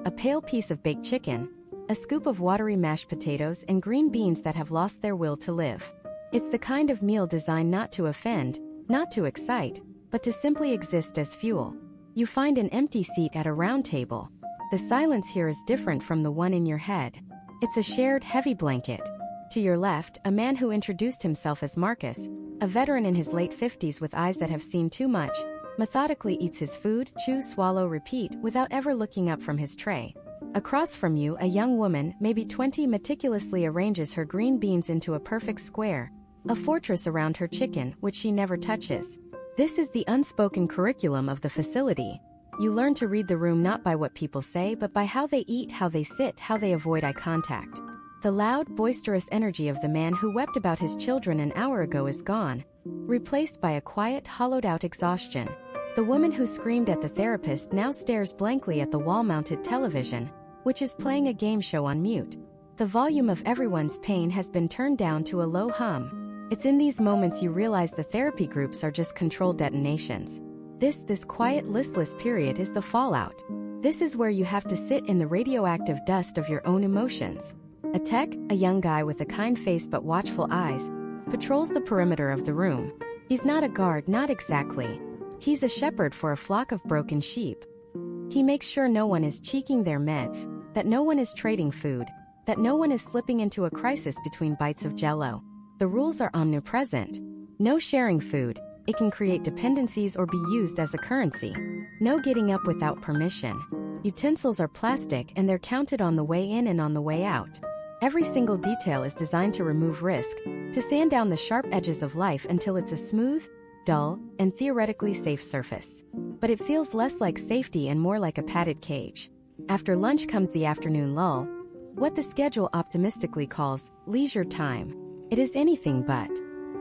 S1: A pale piece of baked chicken, a scoop of watery mashed potatoes, and green beans that have lost their will to live. It's the kind of meal designed not to offend, not to excite, but to simply exist as fuel. You find an empty seat at a round table. The silence here is different from the one in your head. It's a shared, heavy blanket. To your left, a man who introduced himself as Marcus, a veteran in his late 50s with eyes that have seen too much, methodically eats his food, chew, swallow, repeat, without ever looking up from his tray. Across from you, a young woman, maybe 20, meticulously arranges her green beans into a perfect square, a fortress around her chicken, which she never touches. This is the unspoken curriculum of the facility. You learn to read the room not by what people say, but by how they eat, how they sit, how they avoid eye contact. The loud, boisterous energy of the man who wept about his children an hour ago is gone, replaced by a quiet, hollowed-out exhaustion. The woman who screamed at the therapist now stares blankly at the wall-mounted television, which is playing a game show on mute. The volume of everyone's pain has been turned down to a low hum. It's in these moments you realize the therapy groups are just controlled detonations. This quiet, listless period is the fallout. This is where you have to sit in the radioactive dust of your own emotions. A tech, a young guy with a kind face but watchful eyes, patrols the perimeter of the room. He's not a guard, not exactly. He's a shepherd for a flock of broken sheep. He makes sure no one is cheeking their meds, that no one is trading food, that no one is slipping into a crisis between bites of Jell-O. The rules are omnipresent. No sharing food. It can create dependencies or be used as a currency. No getting up without permission. Utensils are plastic and they're counted on the way in and on the way out. Every single detail is designed to remove risk, to sand down the sharp edges of life until it's a smooth, dull, and theoretically safe surface. But it feels less like safety and more like a padded cage. After lunch comes the afternoon lull, what the schedule optimistically calls leisure time. It is anything but.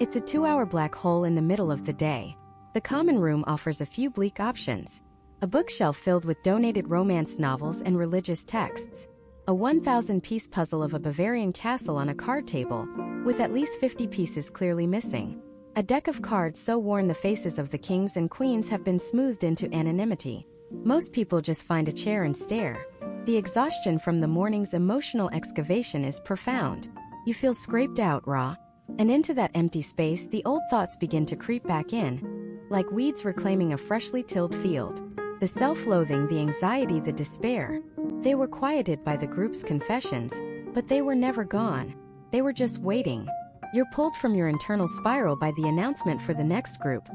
S1: It's a 2-hour black hole in the middle of the day. The common room offers a few bleak options. A bookshelf filled with donated romance novels and religious texts. A 1,000-piece puzzle of a Bavarian castle on a card table, with at least 50 pieces clearly missing. A deck of cards so worn the faces of the kings and queens have been smoothed into anonymity. Most people just find a chair and stare. The exhaustion from the morning's emotional excavation is profound. You feel scraped out raw. And into that empty space, the old thoughts begin to creep back in, like weeds reclaiming a freshly tilled field. The self-loathing, the anxiety, the despair. They were quieted by the group's confessions, but they were never gone. They were just waiting. You're pulled from your internal spiral by the announcement for the next group,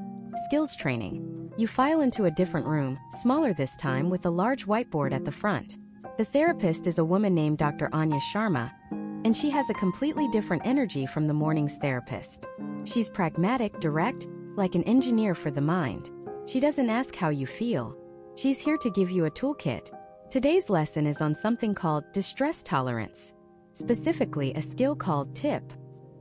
S1: skills training. You file into a different room, smaller this time, with a large whiteboard at the front. The therapist is a woman named Dr. Anya Sharma, and she has a completely different energy from the morning's therapist. She's pragmatic, direct, like an engineer for the mind. She doesn't ask how you feel. She's here to give you a toolkit. Today's lesson is on something called distress tolerance, specifically a skill called TIP.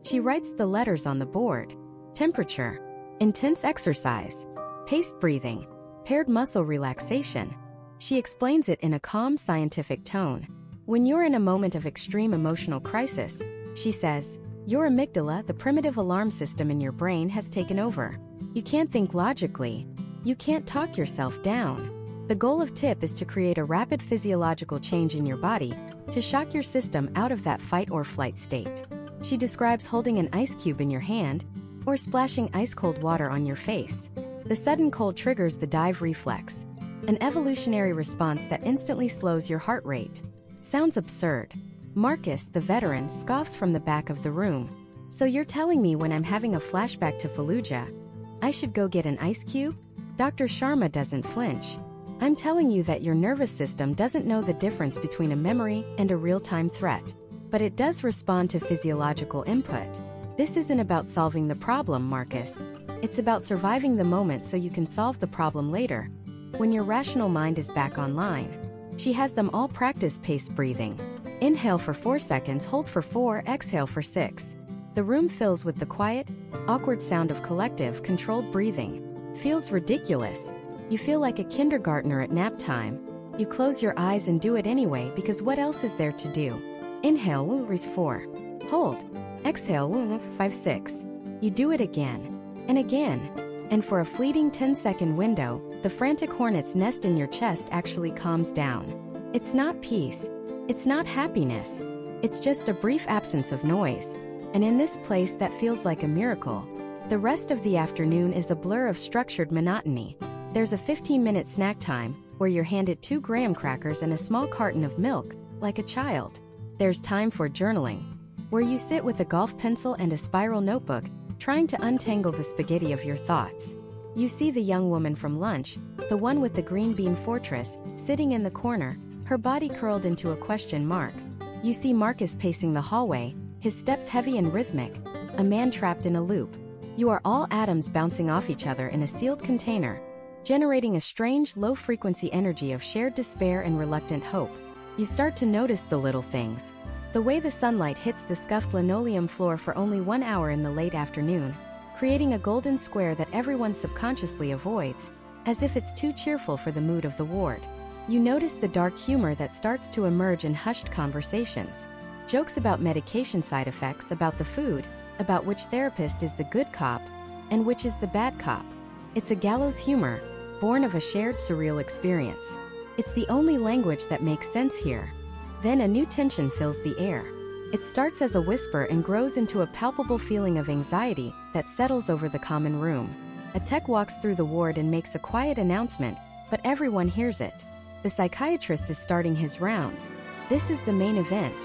S1: She writes the letters on the board. Temperature, intense exercise, paced breathing, paired muscle relaxation. She explains it in a calm, scientific tone. When you're in a moment of extreme emotional crisis, she says, your amygdala, the primitive alarm system in your brain, has taken over. You can't think logically. You can't talk yourself down. The goal of TIP is to create a rapid physiological change in your body to shock your system out of that fight or flight state. She describes holding an ice cube in your hand or splashing ice-cold water on your face. The sudden cold triggers the dive reflex, an evolutionary response that instantly slows your heart rate. Sounds absurd. Marcus, the veteran, scoffs from the back of the room. So you're telling me when I'm having a flashback to Fallujah, I should go get an ice cube? Dr. Sharma doesn't flinch. I'm telling you that your nervous system doesn't know the difference between a memory and a real-time threat. But it does respond to physiological input. This isn't about solving the problem, Marcus. It's about surviving the moment so you can solve the problem later, when your rational mind is back online. She has them all practice paced breathing. Inhale for 4 seconds, hold for 4, exhale for 6. The room fills with the quiet, awkward sound of collective, controlled breathing. Feels ridiculous. You feel like a kindergartner at nap time. You close your eyes and do it anyway because what else is there to do? Inhale, raise 4. Hold. Exhale, 5, 6. You do it again. And again. And for a fleeting 10-second window, the frantic hornet's nest in your chest actually calms down. It's not peace. It's not happiness. It's just a brief absence of noise. And in this place that feels like a miracle. The rest of the afternoon is a blur of structured monotony. There's a 15-minute snack time, where you're handed 2 graham crackers and a small carton of milk, like a child. There's time for journaling, where you sit with a golf pencil and a spiral notebook, trying to untangle the spaghetti of your thoughts. You see the young woman from lunch, the one with the green bean fortress, sitting in the corner, her body curled into a question mark. You see Marcus pacing the hallway, his steps heavy and rhythmic, a man trapped in a loop. You are all atoms bouncing off each other in a sealed container, generating a strange, low-frequency energy of shared despair and reluctant hope. You start to notice the little things. The way the sunlight hits the scuffed linoleum floor for only 1 hour in the late afternoon, creating a golden square that everyone subconsciously avoids, as if it's too cheerful for the mood of the ward. You notice the dark humor that starts to emerge in hushed conversations. Jokes about medication side effects, about the food, about which therapist is the good cop, and which is the bad cop. It's a gallows humor, born of a shared surreal experience. It's the only language that makes sense here. Then a new tension fills the air. It starts as a whisper and grows into a palpable feeling of anxiety that settles over the common room. A tech walks through the ward and makes a quiet announcement, but everyone hears it. The psychiatrist is starting his rounds. This is the main event.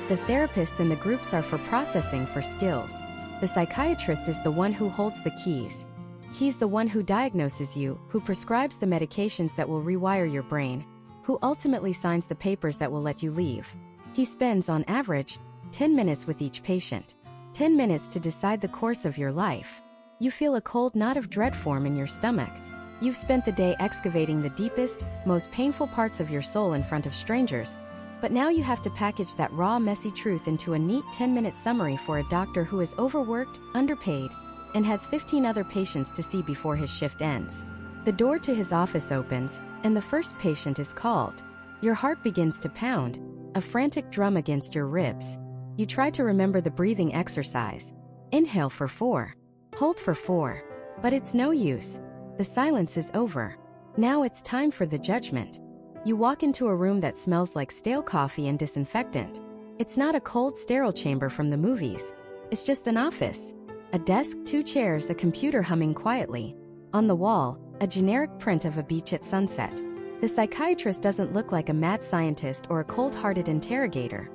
S1: The therapists and the groups are for processing, for skills. The psychiatrist is the one who holds the keys. He's the one who diagnoses you, who prescribes the medications that will rewire your brain, who ultimately signs the papers that will let you leave. He spends, on average, 10 minutes with each patient. 10 minutes to decide the course of your life. You feel a cold knot of dread form in your stomach. You've spent the day excavating the deepest, most painful parts of your soul in front of strangers, but now you have to package that raw, messy truth into a neat 10-minute summary for a doctor who is overworked, underpaid, and has 15 other patients to see before his shift ends. The door to his office opens, and the first patient is called. Your heart begins to pound, a frantic drum against your ribs. You try to remember the breathing exercise. Inhale for 4. Hold for 4. But it's no use. The silence is over. Now it's time for the judgment. You walk into a room that smells like stale coffee and disinfectant. It's not a cold, sterile chamber from the movies. It's just an office. A desk, 2 chairs, a computer humming quietly. On the wall, a generic print of a beach at sunset. The psychiatrist doesn't look like a mad scientist or a cold-hearted interrogator.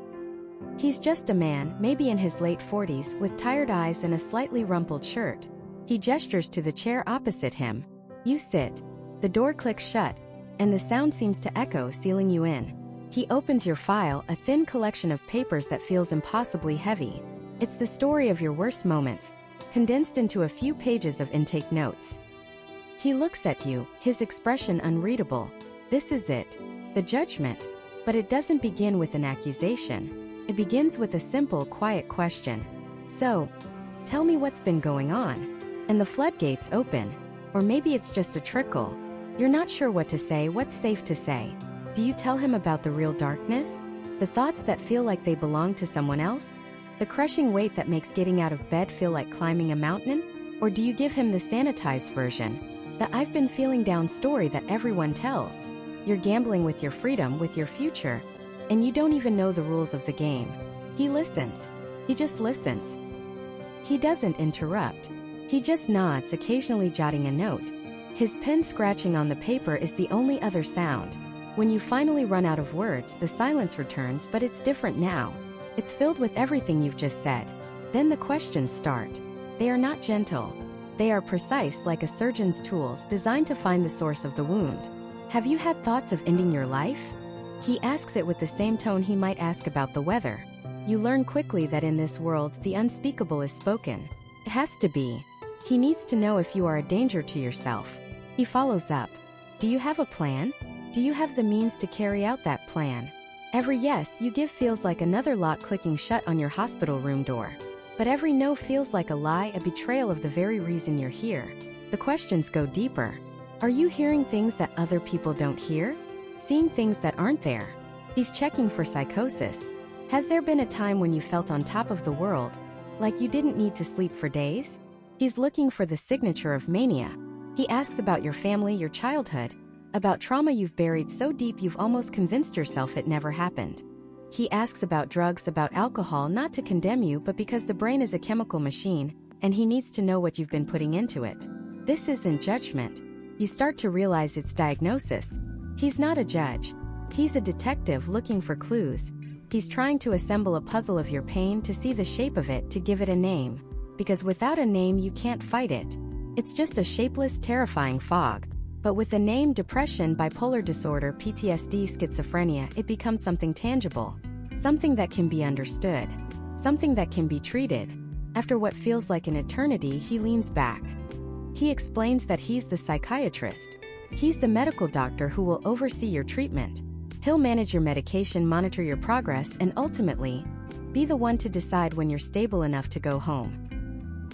S1: He's just a man, maybe in his late 40s, with tired eyes and a slightly rumpled shirt. He gestures to the chair opposite him. You sit. The door clicks shut, and the sound seems to echo, sealing you in. He opens your file, a thin collection of papers that feels impossibly heavy. It's the story of your worst moments, condensed into a few pages of intake notes. He looks at you, his expression unreadable. This is it. The judgment. But it doesn't begin with an accusation. It begins with a simple, quiet question. So, tell me what's been going on. and the floodgates open. Or maybe it's just a trickle. You're not sure what to say, what's safe to say. Do you tell him about the real darkness? The thoughts that feel like they belong to someone else? The crushing weight that makes getting out of bed feel like climbing a mountain? Or do you give him the sanitized version? The "I've been feeling down" story that everyone tells. You're gambling with your freedom, with your future, and you don't even know the rules of the game. He listens. He just listens. He doesn't interrupt. He just nods, occasionally jotting a note. His pen scratching on the paper is the only other sound. When you finally run out of words, the silence returns, but it's different now. It's filled with everything you've just said. Then the questions start. They are not gentle. They are precise, like a surgeon's tools designed to find the source of the wound. Have you had thoughts of ending your life? He asks it with the same tone he might ask about the weather. You learn quickly that in this world, the unspeakable is spoken. It has to be. He needs to know if you are a danger to yourself. He follows up. Do you have a plan? Do you have the means to carry out that plan? Every yes you give feels like another lock clicking shut on your hospital room door. But every no feels like a lie, a betrayal of the very reason you're here. The questions go deeper. Are you hearing things that other people don't hear? Seeing things that aren't there? He's checking for psychosis. Has there been a time when you felt on top of the world, like you didn't need to sleep for days? He's looking for the signature of mania. He asks about your family, your childhood, about trauma you've buried so deep you've almost convinced yourself it never happened. He asks about drugs, about alcohol, not to condemn you, but because the brain is a chemical machine, and he needs to know what you've been putting into it. This isn't judgment. You start to realize it's diagnosis. He's not a judge. He's a detective looking for clues. He's trying to assemble a puzzle of your pain, to see the shape of it, to give it a name. Because without a name you can't fight it. It's just a shapeless, terrifying fog. But with a name, depression, bipolar disorder, PTSD, schizophrenia, it becomes something tangible. Something that can be understood. Something that can be treated. After what feels like an eternity, he leans back. He explains that he's the psychiatrist. He's the medical doctor who will oversee your treatment. He'll manage your medication, monitor your progress, and ultimately, be the one to decide when you're stable enough to go home.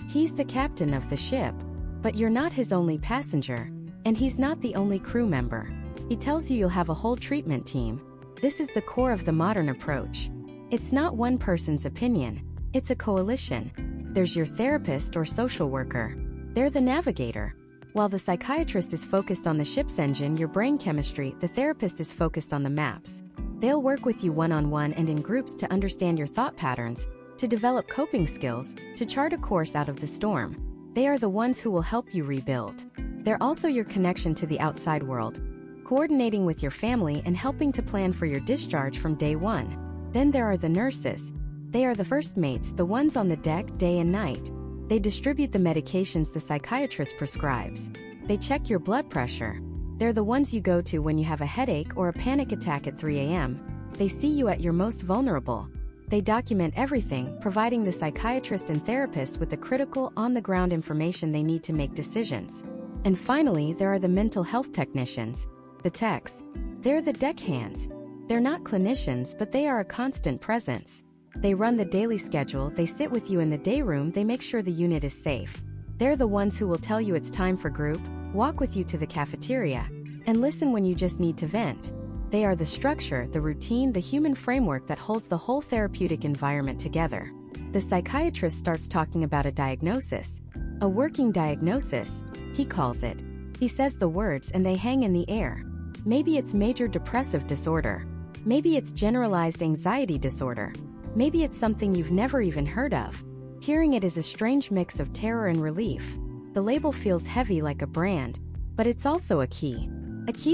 S1: He's the captain of the ship. But you're not his only passenger. And he's not the only crew member. He tells you you'll have a whole treatment team. This is the core of the modern approach. It's not one person's opinion. It's a coalition. There's your therapist or social worker. They're the navigator. While the psychiatrist is focused on the ship's engine, your brain chemistry, the therapist is focused on the maps. They'll work with you one-on-one and in groups to understand your thought patterns, to develop coping skills, to chart a course out of the storm. They are the ones who will help you rebuild. They're also your connection to the outside world, coordinating with your family and helping to plan for your discharge from day one. Then there are the nurses. They are the first mates, the ones on the deck day and night. They distribute the medications the psychiatrist prescribes. They check your blood pressure. They're the ones you go to when you have a headache or a panic attack at 3 a.m. They see you at your most vulnerable. They document everything, providing the psychiatrist and therapist with the critical, on-the-ground information they need to make decisions. And finally, there are the mental health technicians, the techs. They're the deckhands. They're not clinicians, but they are a constant presence. They run the daily schedule, they sit with you in the day room, they make sure the unit is safe. They're the ones who will tell you it's time for group, walk with you to the cafeteria, and listen when you just need to vent. They are the structure, the routine, the human framework that holds the whole therapeutic environment together. The psychiatrist starts talking about a diagnosis. A working diagnosis, he calls it. He says the words and they hang in the air. Maybe it's major depressive disorder. Maybe it's generalized anxiety disorder. Maybe it's something you've never even heard of. Hearing it is a strange mix of terror and relief. The label feels heavy like a brand, but it's also a key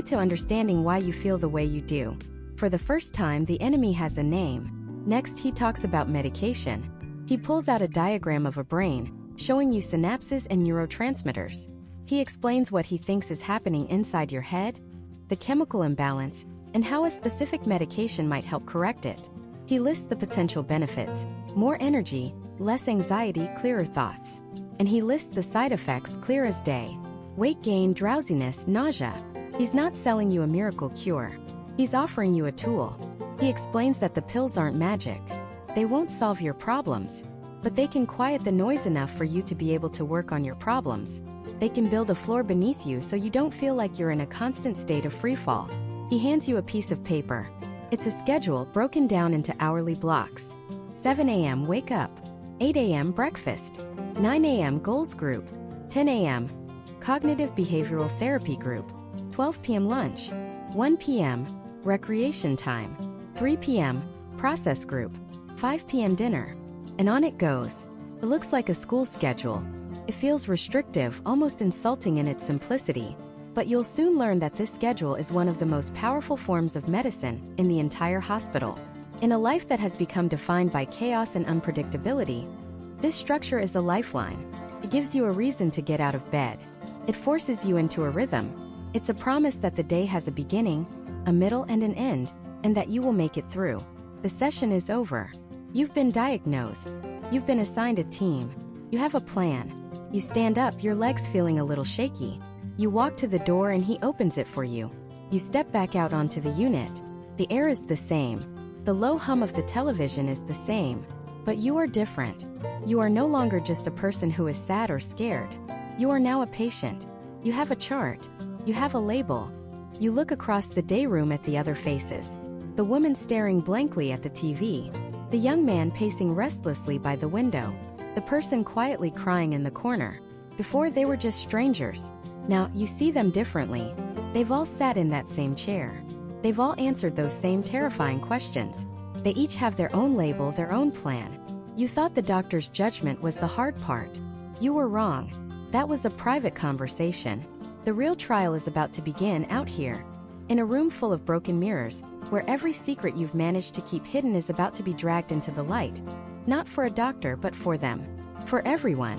S1: to understanding why you feel the way you do. For the first time, the enemy has a name. Next, he talks about medication. He pulls out a diagram of a brain, showing you synapses and neurotransmitters. He explains what he thinks is happening inside your head, the chemical imbalance, and how a specific medication might help correct it. He lists the potential benefits: more energy, less anxiety, clearer thoughts. And he lists the side effects clear as day: weight gain, drowsiness, nausea. He's not selling you a miracle cure. He's offering you a tool. He explains that the pills aren't magic. They won't solve your problems. but they can quiet the noise enough for you to be able to work on your problems. They can build a floor beneath you so you don't feel like you're in a constant state of freefall. He hands you a piece of paper. It's a schedule broken down into hourly blocks. 7 a.m. wake up. 8 a.m. breakfast. 9 a.m. goals group. 10 a.m. cognitive behavioral therapy group. 12 p.m. lunch. 1 p.m. recreation time. 3 p.m. process group. 5 p.m. dinner. And on it goes. It looks like a school schedule. It feels restrictive, almost insulting in its simplicity. But you'll soon learn that this schedule is one of the most powerful forms of medicine in the entire hospital. In a life that has become defined by chaos and unpredictability, this structure is a lifeline. It gives you a reason to get out of bed. It forces you into a rhythm. It's a promise that the day has a beginning, a middle, and an end, and that you will make it through. The session is over. You've been diagnosed. You've been assigned a team. You have a plan. You stand up, your legs feeling a little shaky. You walk to the door and he opens it for you. You step back out onto the unit. The air is the same. The low hum of the television is the same. But you are different. You are no longer just a person who is sad or scared. You are now a patient. You have a chart. You have a label. You look across the day room at the other faces. The woman staring blankly at the TV. The young man pacing restlessly by the window. The person quietly crying in the corner. Before they were just strangers. Now you see them differently. They've all sat in that same chair. They've all answered those same terrifying questions. They each have their own label, their own plan. You thought the doctor's judgment was the hard part. You were wrong. That was a private conversation. The real trial is about to begin out here. In a room full of broken mirrors, where every secret you've managed to keep hidden is about to be dragged into the light. Not for a doctor, but for them. For everyone.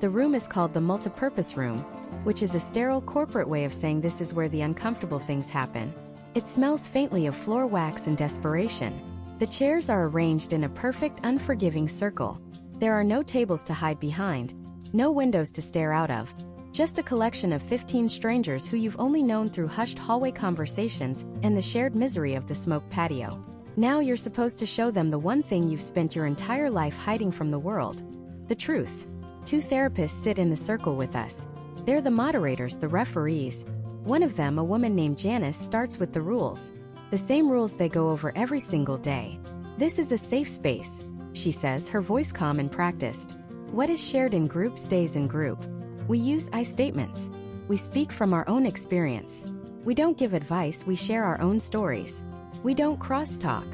S1: The room is called the multipurpose room, which is a sterile corporate way of saying this is where the uncomfortable things happen. It smells faintly of floor wax and desperation. The chairs are arranged in a perfect, unforgiving circle. There are no tables to hide behind, no windows to stare out of. Just a collection of 15 strangers who you've only known through hushed hallway conversations and the shared misery of the smoked patio. Now you're supposed to show them the one thing you've spent your entire life hiding from the world. The truth. 2 therapists sit in the circle with us. They're the moderators, the referees. One of them, a woman named Janice, starts with the rules. The same rules they go over every single day. This is a safe space, she says, her voice calm and practiced. What is shared in group stays in group. We use I statements. We speak from our own experience. We don't give advice, we share our own stories. We don't crosstalk.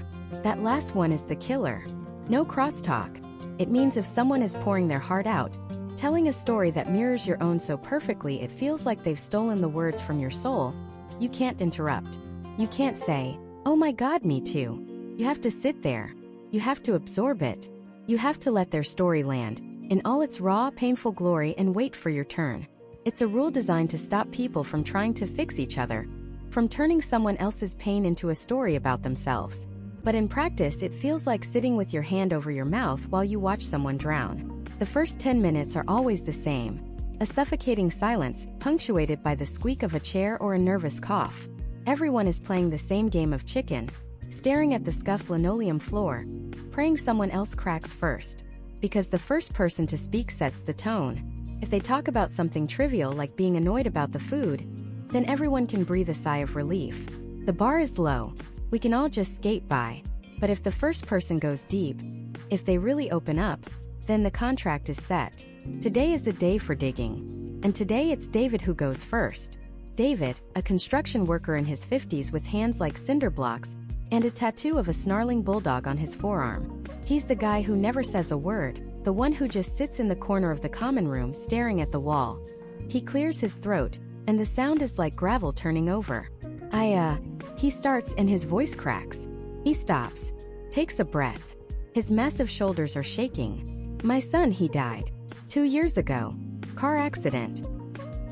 S1: That last one is the killer. No crosstalk. It means if someone is pouring their heart out, telling a story that mirrors your own so perfectly it feels like they've stolen the words from your soul, you can't interrupt. You can't say, "Oh my God, me too." You have to sit there. You have to absorb it. You have to let their story land in all its raw, painful glory and wait for your turn. It's a rule designed to stop people from trying to fix each other, from turning someone else's pain into a story about themselves. But in practice, it feels like sitting with your hand over your mouth while you watch someone drown. The first 10 minutes are always the same. A suffocating silence, punctuated by the squeak of a chair or a nervous cough. Everyone is playing the same game of chicken, staring at the scuffed linoleum floor, praying someone else cracks first. Because the first person to speak sets the tone. If they talk about something trivial like being annoyed about the food, then everyone can breathe a sigh of relief. The bar is low. We can all just skate by. But if the first person goes deep, if they really open up, then the contract is set. Today is a day for digging. And today it's David who goes first. David, a construction worker in his 50s with hands like cinder blocks, and a tattoo of a snarling bulldog on his forearm. He's the guy who never says a word, the one who just sits in the corner of the common room staring at the wall. He clears his throat, and the sound is like gravel turning over. He starts and his voice cracks. He stops, takes a breath. His massive shoulders are shaking. My son, he died 2 years ago. Car accident.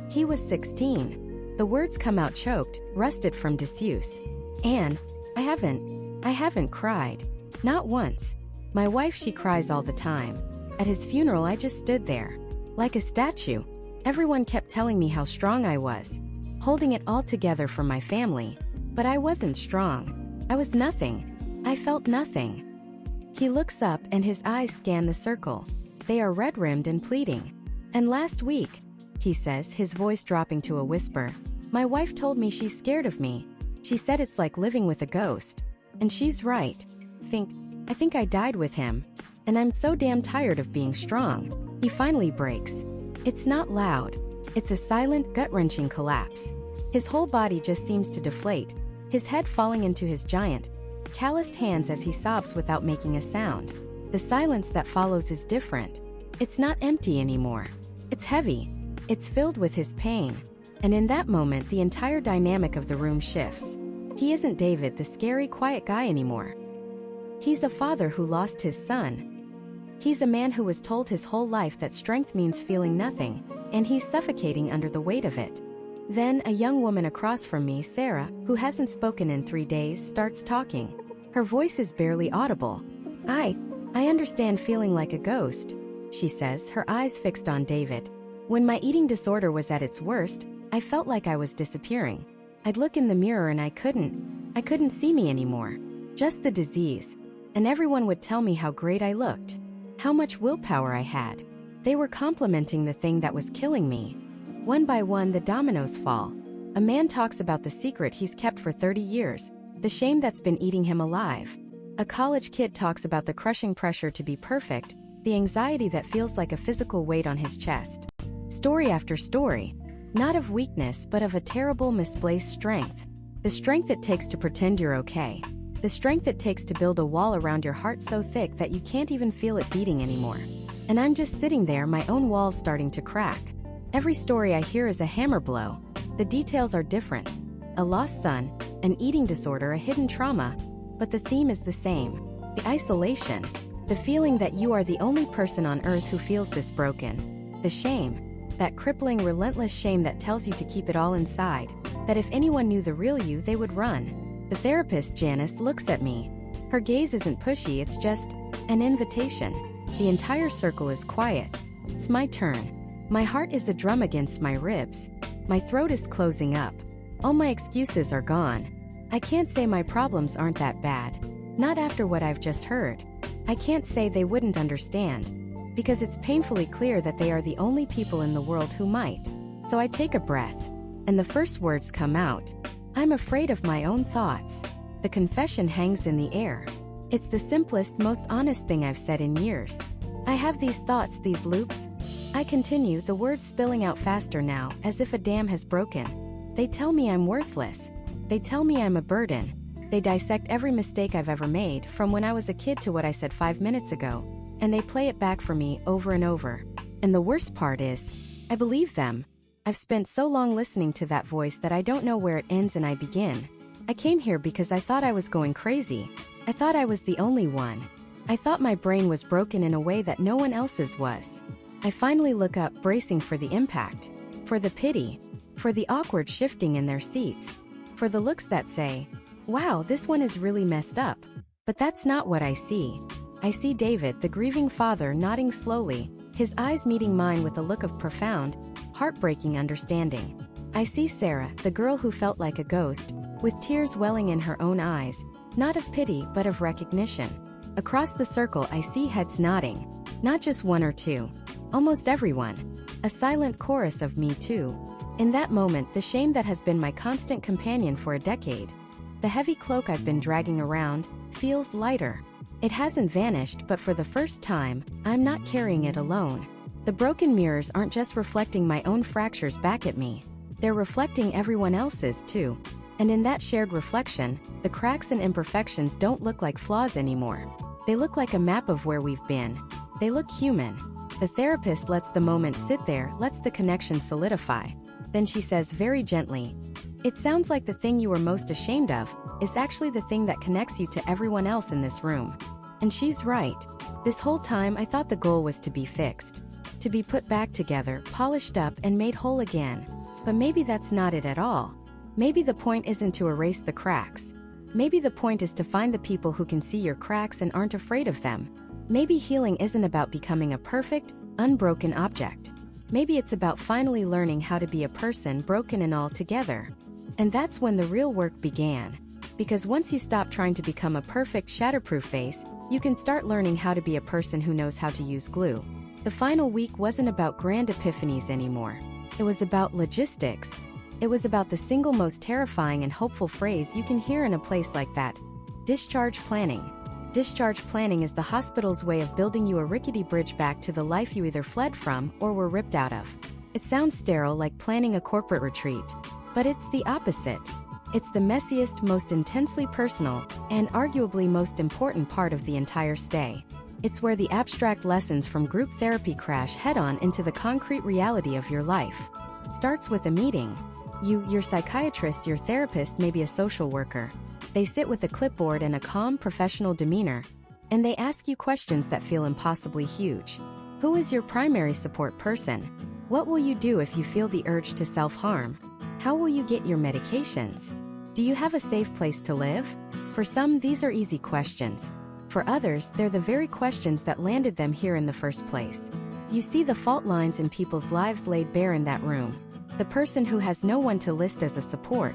S1: He was 16. The words come out choked, rusted from disuse. And I haven't cried. Not once. My wife, she cries all the time. At his funeral, I just stood there. Like a statue. Everyone kept telling me how strong I was. Holding it all together for my family. But I wasn't strong. I was nothing. I felt nothing. He looks up and his eyes scan the circle. They are red-rimmed and pleading. "And last week," he says, his voice dropping to a whisper, "my wife told me she's scared of me. She said it's like living with a ghost. And she's right. I think I died with him. And I'm so damn tired of being strong." He finally breaks. It's not loud. It's a silent, gut-wrenching collapse. His whole body just seems to deflate, his head falling into his giant, calloused hands as he sobs without making a sound. The silence that follows is different. It's not empty anymore. It's heavy. It's filled with his pain. And in that moment, the entire dynamic of the room shifts. He isn't David, the scary, quiet guy anymore. He's a father who lost his son. He's a man who was told his whole life that strength means feeling nothing, and he's suffocating under the weight of it. Then a young woman across from me, Sarah, who hasn't spoken in 3 days, starts talking. Her voice is barely audible. I understand feeling like a ghost," she says, her eyes fixed on David. "When my eating disorder was at its worst, I felt like I was disappearing. I'd look in the mirror and I couldn't see me anymore. Just the disease. And everyone would tell me how great I looked, how much willpower I had. They were complimenting the thing that was killing me. One by one, the dominoes fall. A man talks about the secret he's kept for 30 years, the shame that's been eating him alive. A college kid talks about the crushing pressure to be perfect, the anxiety that feels like a physical weight on his chest. Story after story, not of weakness but of a terrible misplaced strength. The strength it takes to pretend you're okay. The strength it takes to build a wall around your heart so thick that you can't even feel it beating anymore. And I'm just sitting there, my own walls starting to crack. Every story I hear is a hammer blow. The details are different. A lost son, an eating disorder, a hidden trauma. But the theme is the same. The isolation. The feeling that you are the only person on earth who feels this broken. The shame. That crippling, relentless shame that tells you to keep it all inside. That if anyone knew the real you, they would run. The therapist, Janice, looks at me. Her gaze isn't pushy, it's just an invitation. The entire circle is quiet. It's my turn. My heart is a drum against my ribs. My throat is closing up. All my excuses are gone. I can't say my problems aren't that bad. Not after what I've just heard. I can't say they wouldn't understand. Because it's painfully clear that they are the only people in the world who might. So I take a breath. And the first words come out. I'm afraid of my own thoughts. The confession hangs in the air. It's the simplest, most honest thing I've said in years. I have these thoughts, these loops. I continue, the words spilling out faster now, as if a dam has broken. They tell me I'm worthless. They tell me I'm a burden. They dissect every mistake I've ever made, from when I was a kid to what I said 5 minutes ago. And they play it back for me over and over. And the worst part is, I believe them. I've spent so long listening to that voice that I don't know where it ends and I begin. I came here because I thought I was going crazy. I thought I was the only one. I thought my brain was broken in a way that no one else's was. I finally look up, bracing for the impact. For the pity. For the awkward shifting in their seats. For the looks that say, wow, this one is really messed up. But that's not what I see. I see David, the grieving father, nodding slowly, his eyes meeting mine with a look of profound, heartbreaking understanding. I see Sarah, the girl who felt like a ghost, with tears welling in her own eyes, not of pity but of recognition. Across the circle I see heads nodding, not just one or two, almost everyone. A silent chorus of me too. In that moment, the shame that has been my constant companion for a decade, the heavy cloak I've been dragging around, feels lighter. It hasn't vanished, but for the first time, I'm not carrying it alone. The broken mirrors aren't just reflecting my own fractures back at me. They're reflecting everyone else's too. And in that shared reflection, the cracks and imperfections don't look like flaws anymore. They look like a map of where we've been. They look human. The therapist lets the moment sit there, lets the connection solidify. Then she says very gently, it sounds like the thing you were most ashamed of is actually the thing that connects you to everyone else in this room. And she's right. This whole time I thought the goal was to be fixed. To be put back together, polished up, and made whole again. But maybe that's not it at all. Maybe the point isn't to erase the cracks. Maybe the point is to find the people who can see your cracks and aren't afraid of them. Maybe healing isn't about becoming a perfect, unbroken object. Maybe it's about finally learning how to be a person broken and all together. And that's when the real work began. Because once you stop trying to become a perfect shatterproof face, you can start learning how to be a person who knows how to use glue. The final week wasn't about grand epiphanies anymore. It was about logistics. It was about the single most terrifying and hopeful phrase you can hear in a place like that: discharge planning. Discharge planning is the hospital's way of building you a rickety bridge back to the life you either fled from or were ripped out of. It sounds sterile, like planning a corporate retreat, but it's the opposite. It's the messiest, most intensely personal, and arguably most important part of the entire stay. It's where the abstract lessons from group therapy crash head-on into the concrete reality of your life. Starts with a meeting. You, your psychiatrist, your therapist, maybe a social worker. They sit with a clipboard and a calm, professional demeanor, and they ask you questions that feel impossibly huge. Who is your primary support person? What will you do if you feel the urge to self-harm? How will you get your medications? Do you have a safe place to live? For some, these are easy questions. For others, they're the very questions that landed them here in the first place. You see the fault lines in people's lives laid bare in that room. The person who has no one to list as a support.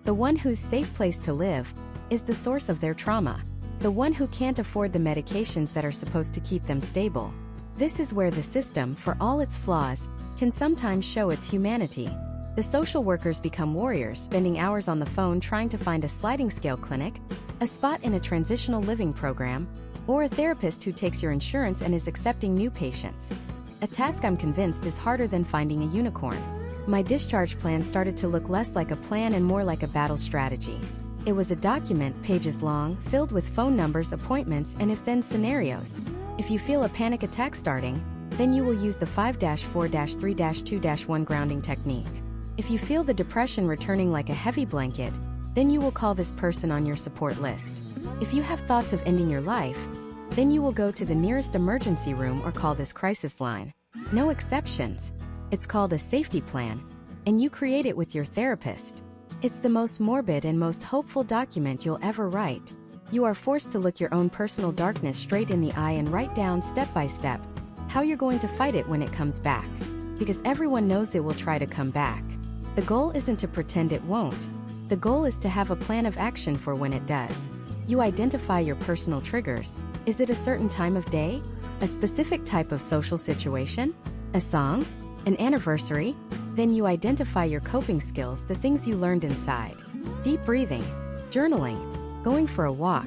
S1: The one whose safe place to live is the source of their trauma. The one who can't afford the medications that are supposed to keep them stable. This is where the system, for all its flaws, can sometimes show its humanity. The social workers become warriors, spending hours on the phone trying to find a sliding scale clinic, a spot in a transitional living program, or a therapist who takes your insurance and is accepting new patients. A task I'm convinced is harder than finding a unicorn. My discharge plan started to look less like a plan and more like a battle strategy. It was a document, pages long, filled with phone numbers, appointments, and if-then scenarios. If you feel a panic attack starting, then you will use the 5-4-3-2-1 grounding technique. If you feel the depression returning like a heavy blanket, then you will call this person on your support list. If you have thoughts of ending your life, then you will go to the nearest emergency room or call this crisis line. No exceptions. It's called a safety plan, and you create it with your therapist. It's the most morbid and most hopeful document you'll ever write. You are forced to look your own personal darkness straight in the eye and write down step by step how you're going to fight it when it comes back. Because everyone knows it will try to come back. The goal isn't to pretend it won't. The goal is to have a plan of action for when it does. You identify your personal triggers. Is it a certain time of day? A specific type of social situation? A song? An anniversary? Then you identify your coping skills, the things you learned inside. Deep breathing, journaling, going for a walk,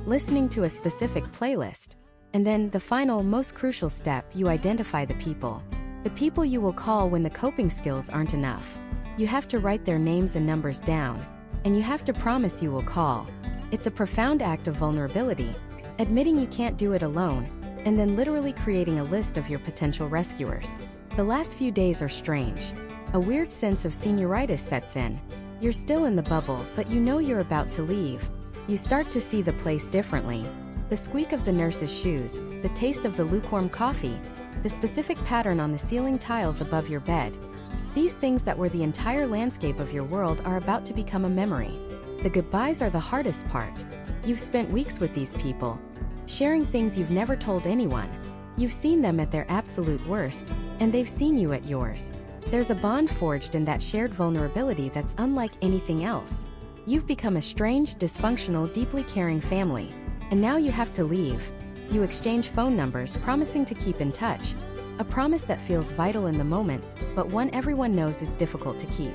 S1: listening to a specific playlist. And then, the final, most crucial step, you identify the people. The people you will call when the coping skills aren't enough. You have to write their names and numbers down, and you have to promise you will call. It's a profound act of vulnerability, admitting you can't do it alone, and then literally creating a list of your potential rescuers. The last few days are strange. A weird sense of senioritis sets in. You're still in the bubble, but you know you're about to leave. You start to see the place differently. The squeak of the nurse's shoes, the taste of the lukewarm coffee, the specific pattern on the ceiling tiles above your bed. These things that were the entire landscape of your world are about to become a memory. The goodbyes are the hardest part. You've spent weeks with these people, sharing things you've never told anyone. You've seen them at their absolute worst, and they've seen you at yours. There's a bond forged in that shared vulnerability that's unlike anything else. You've become a strange, dysfunctional, deeply caring family. And now you have to leave. You exchange phone numbers, promising to keep in touch. A promise that feels vital in the moment, but one everyone knows is difficult to keep.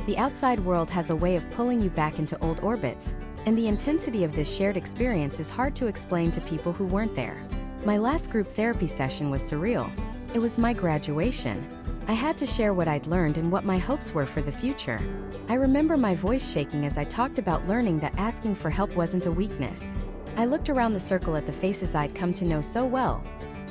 S1: The outside world has a way of pulling you back into old orbits, and the intensity of this shared experience is hard to explain to people who weren't there. My last group therapy session was surreal. It was my graduation. I had to share what I'd learned and what my hopes were for the future. I remember my voice shaking as I talked about learning that asking for help wasn't a weakness. I looked around the circle at the faces I'd come to know so well.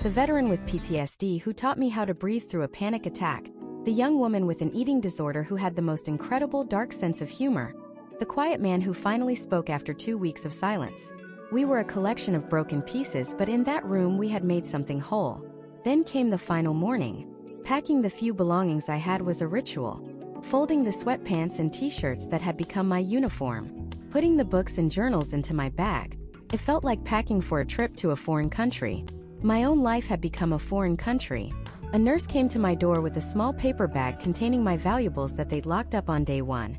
S1: The veteran with PTSD who taught me how to breathe through a panic attack. The young woman with an eating disorder who had the most incredible dark sense of humor. The quiet man who finally spoke after 2 weeks of silence. We were a collection of broken pieces, but in that room we had made something whole. Then came the final morning. Packing the few belongings I had was a ritual. Folding the sweatpants and t-shirts that had become my uniform. Putting the books and journals into my bag. It felt like packing for a trip to a foreign country. My own life had become a foreign country. A nurse came to my door with a small paper bag containing my valuables that they'd locked up on day one.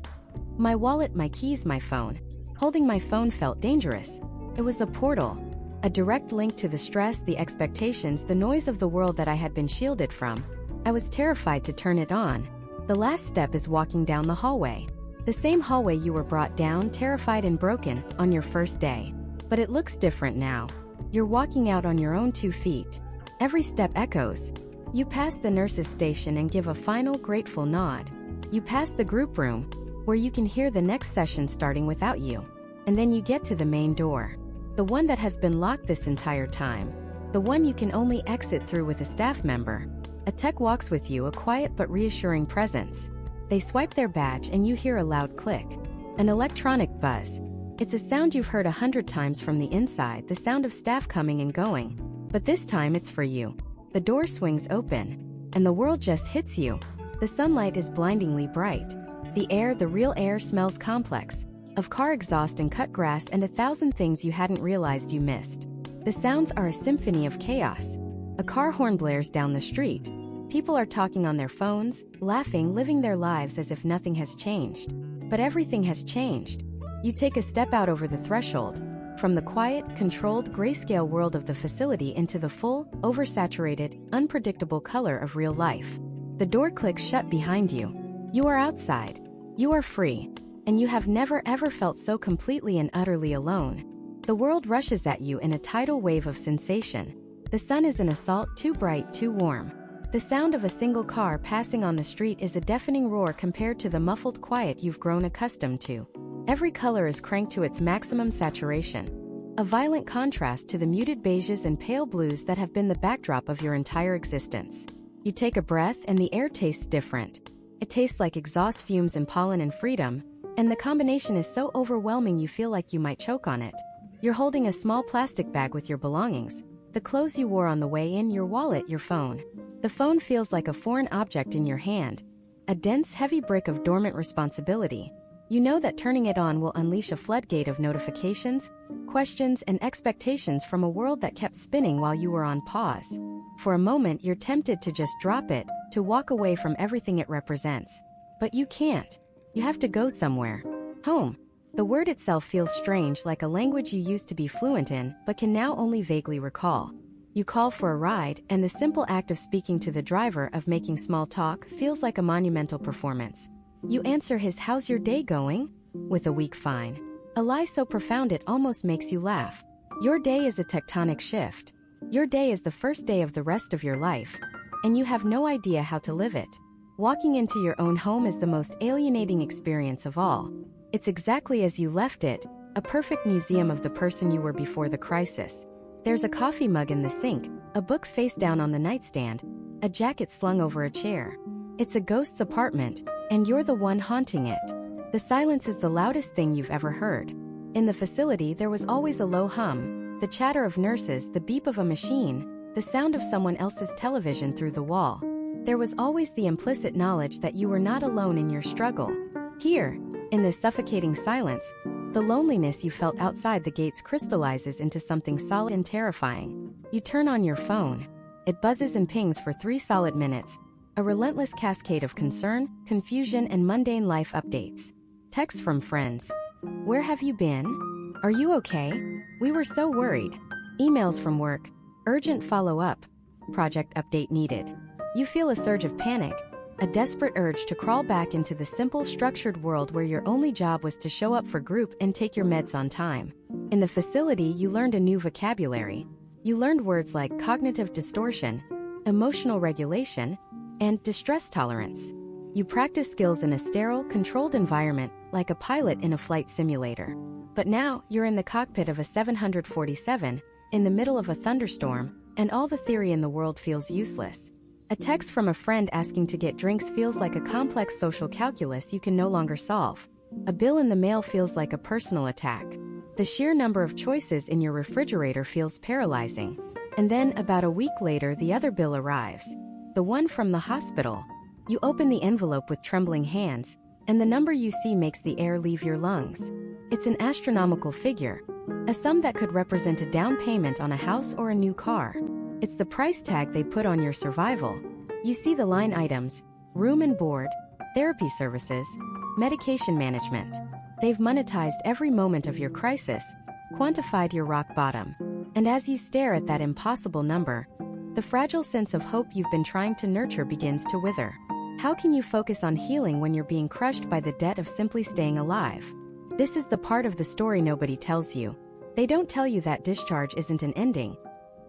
S1: My wallet, my keys, my phone. Holding my phone felt dangerous. It was a portal, a direct link to the stress, the expectations, the noise of the world that I had been shielded from. I was terrified to turn it on. The last step is walking down the hallway. The same hallway you were brought down, terrified and broken, on your first day. But it looks different now. You're walking out on your own 2 feet. Every step echoes. You pass the nurse's station and give a final grateful nod. You pass the group room, where you can hear the next session starting without you. And then you get to the main door. The one that has been locked this entire time. The one you can only exit through with a staff member. A tech walks with you, a quiet but reassuring presence. They swipe their badge and you hear a loud click. An electronic buzz. It's a sound you've heard 100 times from the inside, the sound of staff coming and going. But this time it's for you. The door swings open, and the world just hits you. The sunlight is blindingly bright. The air, the real air, smells complex, of car exhaust and cut grass and 1,000 things you hadn't realized you missed. The sounds are a symphony of chaos. A car horn blares down the street. People are talking on their phones, laughing, living their lives as if nothing has changed. But everything has changed. You take a step out over the threshold, from the quiet, controlled, grayscale world of the facility into the full, oversaturated, unpredictable color of real life. The door clicks shut behind you. You are outside. You are free. And you have never ever felt so completely and utterly alone. The world rushes at you in a tidal wave of sensation. The sun is an assault, too bright, too warm. The sound of a single car passing on the street is a deafening roar compared to the muffled quiet you've grown accustomed to. Every color is cranked to its maximum saturation. A violent contrast to the muted beiges and pale blues that have been the backdrop of your entire existence. You take a breath and the air tastes different. It tastes like exhaust fumes and pollen and freedom, and the combination is so overwhelming you feel like you might choke on it. You're holding a small plastic bag with your belongings, the clothes you wore on the way in, your wallet, your phone. The phone feels like a foreign object in your hand, a dense, heavy brick of dormant responsibility. You know that turning it on will unleash a floodgate of notifications, questions, and expectations from a world that kept spinning while you were on pause. For a moment, you're tempted to just drop it, to walk away from everything it represents. But you can't. You have to go somewhere. Home. The word itself feels strange, like a language you used to be fluent in, but can now only vaguely recall. You call for a ride, and the simple act of speaking to the driver, of making small talk, feels like a monumental performance. You answer his "How's your day going?" with a weak fine. A lie so profound it almost makes you laugh. Your day is a tectonic shift. Your day is the first day of the rest of your life, and you have no idea how to live it. Walking into your own home is the most alienating experience of all. It's exactly as you left it, a perfect museum of the person you were before the crisis. There's a coffee mug in the sink, a book face down on the nightstand, a jacket slung over a chair. It's a ghost's apartment, and you're the one haunting it. The silence is the loudest thing you've ever heard. In the facility, there was always a low hum, the chatter of nurses, the beep of a machine, the sound of someone else's television through the wall. There was always the implicit knowledge that you were not alone in your struggle. Here, in this suffocating silence, the loneliness you felt outside the gates crystallizes into something solid and terrifying. You turn on your phone. It buzzes and pings for 3 solid minutes, a relentless cascade of concern, confusion, and mundane life updates. Texts from friends. "Where have you been? Are you okay? We were so worried." Emails from work. "Urgent follow-up. Project update needed." You feel a surge of panic, a desperate urge to crawl back into the simple, structured world where your only job was to show up for group and take your meds on time. In the facility, you learned a new vocabulary. You learned words like cognitive distortion, emotional regulation, and distress tolerance. You practice skills in a sterile, controlled environment, like a pilot in a flight simulator. But now, you're in the cockpit of a 747, in the middle of a thunderstorm, and all the theory in the world feels useless. A text from a friend asking to get drinks feels like a complex social calculus you can no longer solve. A bill in the mail feels like a personal attack. The sheer number of choices in your refrigerator feels paralyzing. And then, about a week later, the other bill arrives. The one from the hospital. You open the envelope with trembling hands, and the number you see makes the air leave your lungs. It's an astronomical figure, a sum that could represent a down payment on a house or a new car. It's the price tag they put on your survival. You see the line items: room and board, therapy services, medication management. They've monetized every moment of your crisis, quantified your rock bottom. And as you stare at that impossible number, the fragile sense of hope you've been trying to nurture begins to wither. How can you focus on healing when you're being crushed by the debt of simply staying alive? This is the part of the story nobody tells you. They don't tell you that discharge isn't an ending.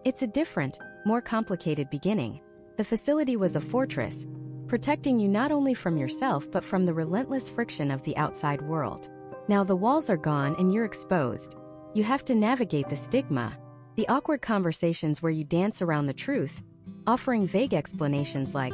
S1: It's a different, more complicated beginning. The facility was a fortress, protecting you not only from yourself but from the relentless friction of the outside world. Now the walls are gone and you're exposed. You have to navigate the stigma, the awkward conversations where you dance around the truth, offering vague explanations like,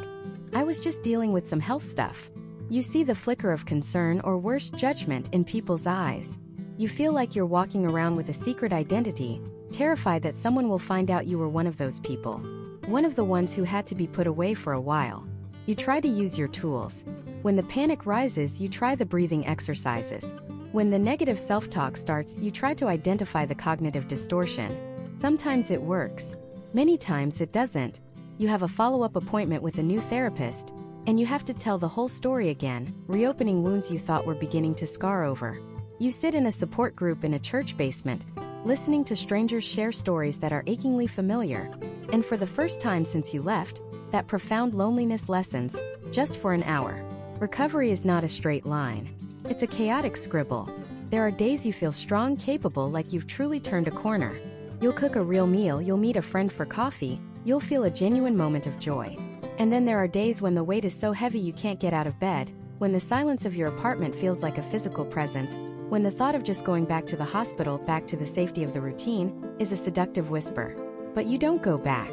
S1: "I was just dealing with some health stuff." You see the flicker of concern or worse, judgment in people's eyes. You feel like you're walking around with a secret identity, terrified that someone will find out you were one of those people. One of the ones who had to be put away for a while. You try to use your tools. When the panic rises, you try the breathing exercises. When the negative self-talk starts, you try to identify the cognitive distortion. Sometimes it works. Many times it doesn't. You have a follow-up appointment with a new therapist, and you have to tell the whole story again, reopening wounds you thought were beginning to scar over. You sit in a support group in a church basement, listening to strangers share stories that are achingly familiar. And for the first time since you left, that profound loneliness lessens, just for an hour. Recovery is not a straight line. It's a chaotic scribble. There are days you feel strong, capable, like you've truly turned a corner. You'll cook a real meal, you'll meet a friend for coffee, you'll feel a genuine moment of joy. And then there are days when the weight is so heavy you can't get out of bed, when the silence of your apartment feels like a physical presence, when the thought of just going back to the hospital, back to the safety of the routine, is a seductive whisper. But you don't go back.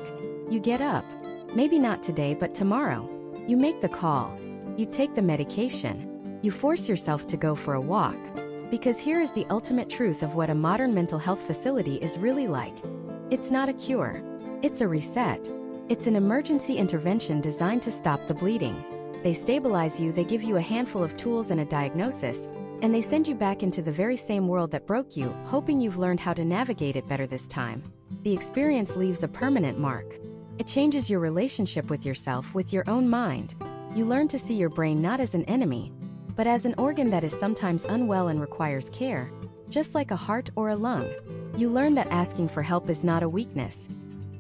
S1: You get up. Maybe not today, but tomorrow. You make the call. You take the medication. You force yourself to go for a walk. Because here is the ultimate truth of what a modern mental health facility is really like. It's not a cure. It's a reset. It's an emergency intervention designed to stop the bleeding. They stabilize you, they give you a handful of tools and a diagnosis, and they send you back into the very same world that broke you, hoping you've learned how to navigate it better this time. The experience leaves a permanent mark. It changes your relationship with yourself, with your own mind. You learn to see your brain not as an enemy, but as an organ that is sometimes unwell and requires care, just like a heart or a lung. You learn that asking for help is not a weakness.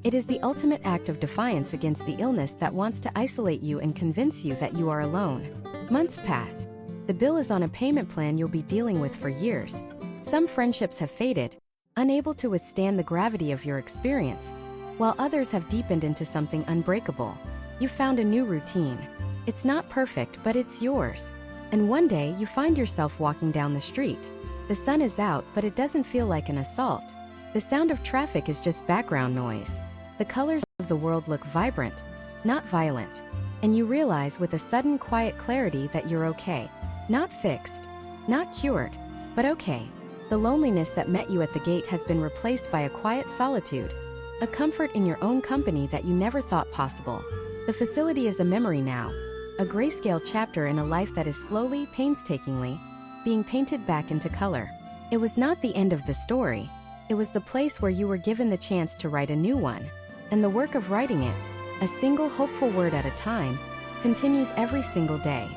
S1: It is the ultimate act of defiance against the illness that wants to isolate you and convince you that you are alone. Months pass. The bill is on a payment plan you'll be dealing with for years. Some friendships have faded, unable to withstand the gravity of your experience, while others have deepened into something unbreakable. You found a new routine. It's not perfect, but it's yours. And one day you find yourself walking down the street. The sun is out, but it doesn't feel like an assault. The sound of traffic is just background noise. The colors of the world look vibrant, not violent. And you realize with a sudden quiet clarity that you're okay. Not fixed, not cured, but okay. The loneliness that met you at the gate has been replaced by a quiet solitude, a comfort in your own company that you never thought possible. The facility is a memory now, a grayscale chapter in a life that is slowly, painstakingly, being painted back into color. It was not the end of the story. It was the place where you were given the chance to write a new one. And the work of writing it, a single hopeful word at a time, continues every single day.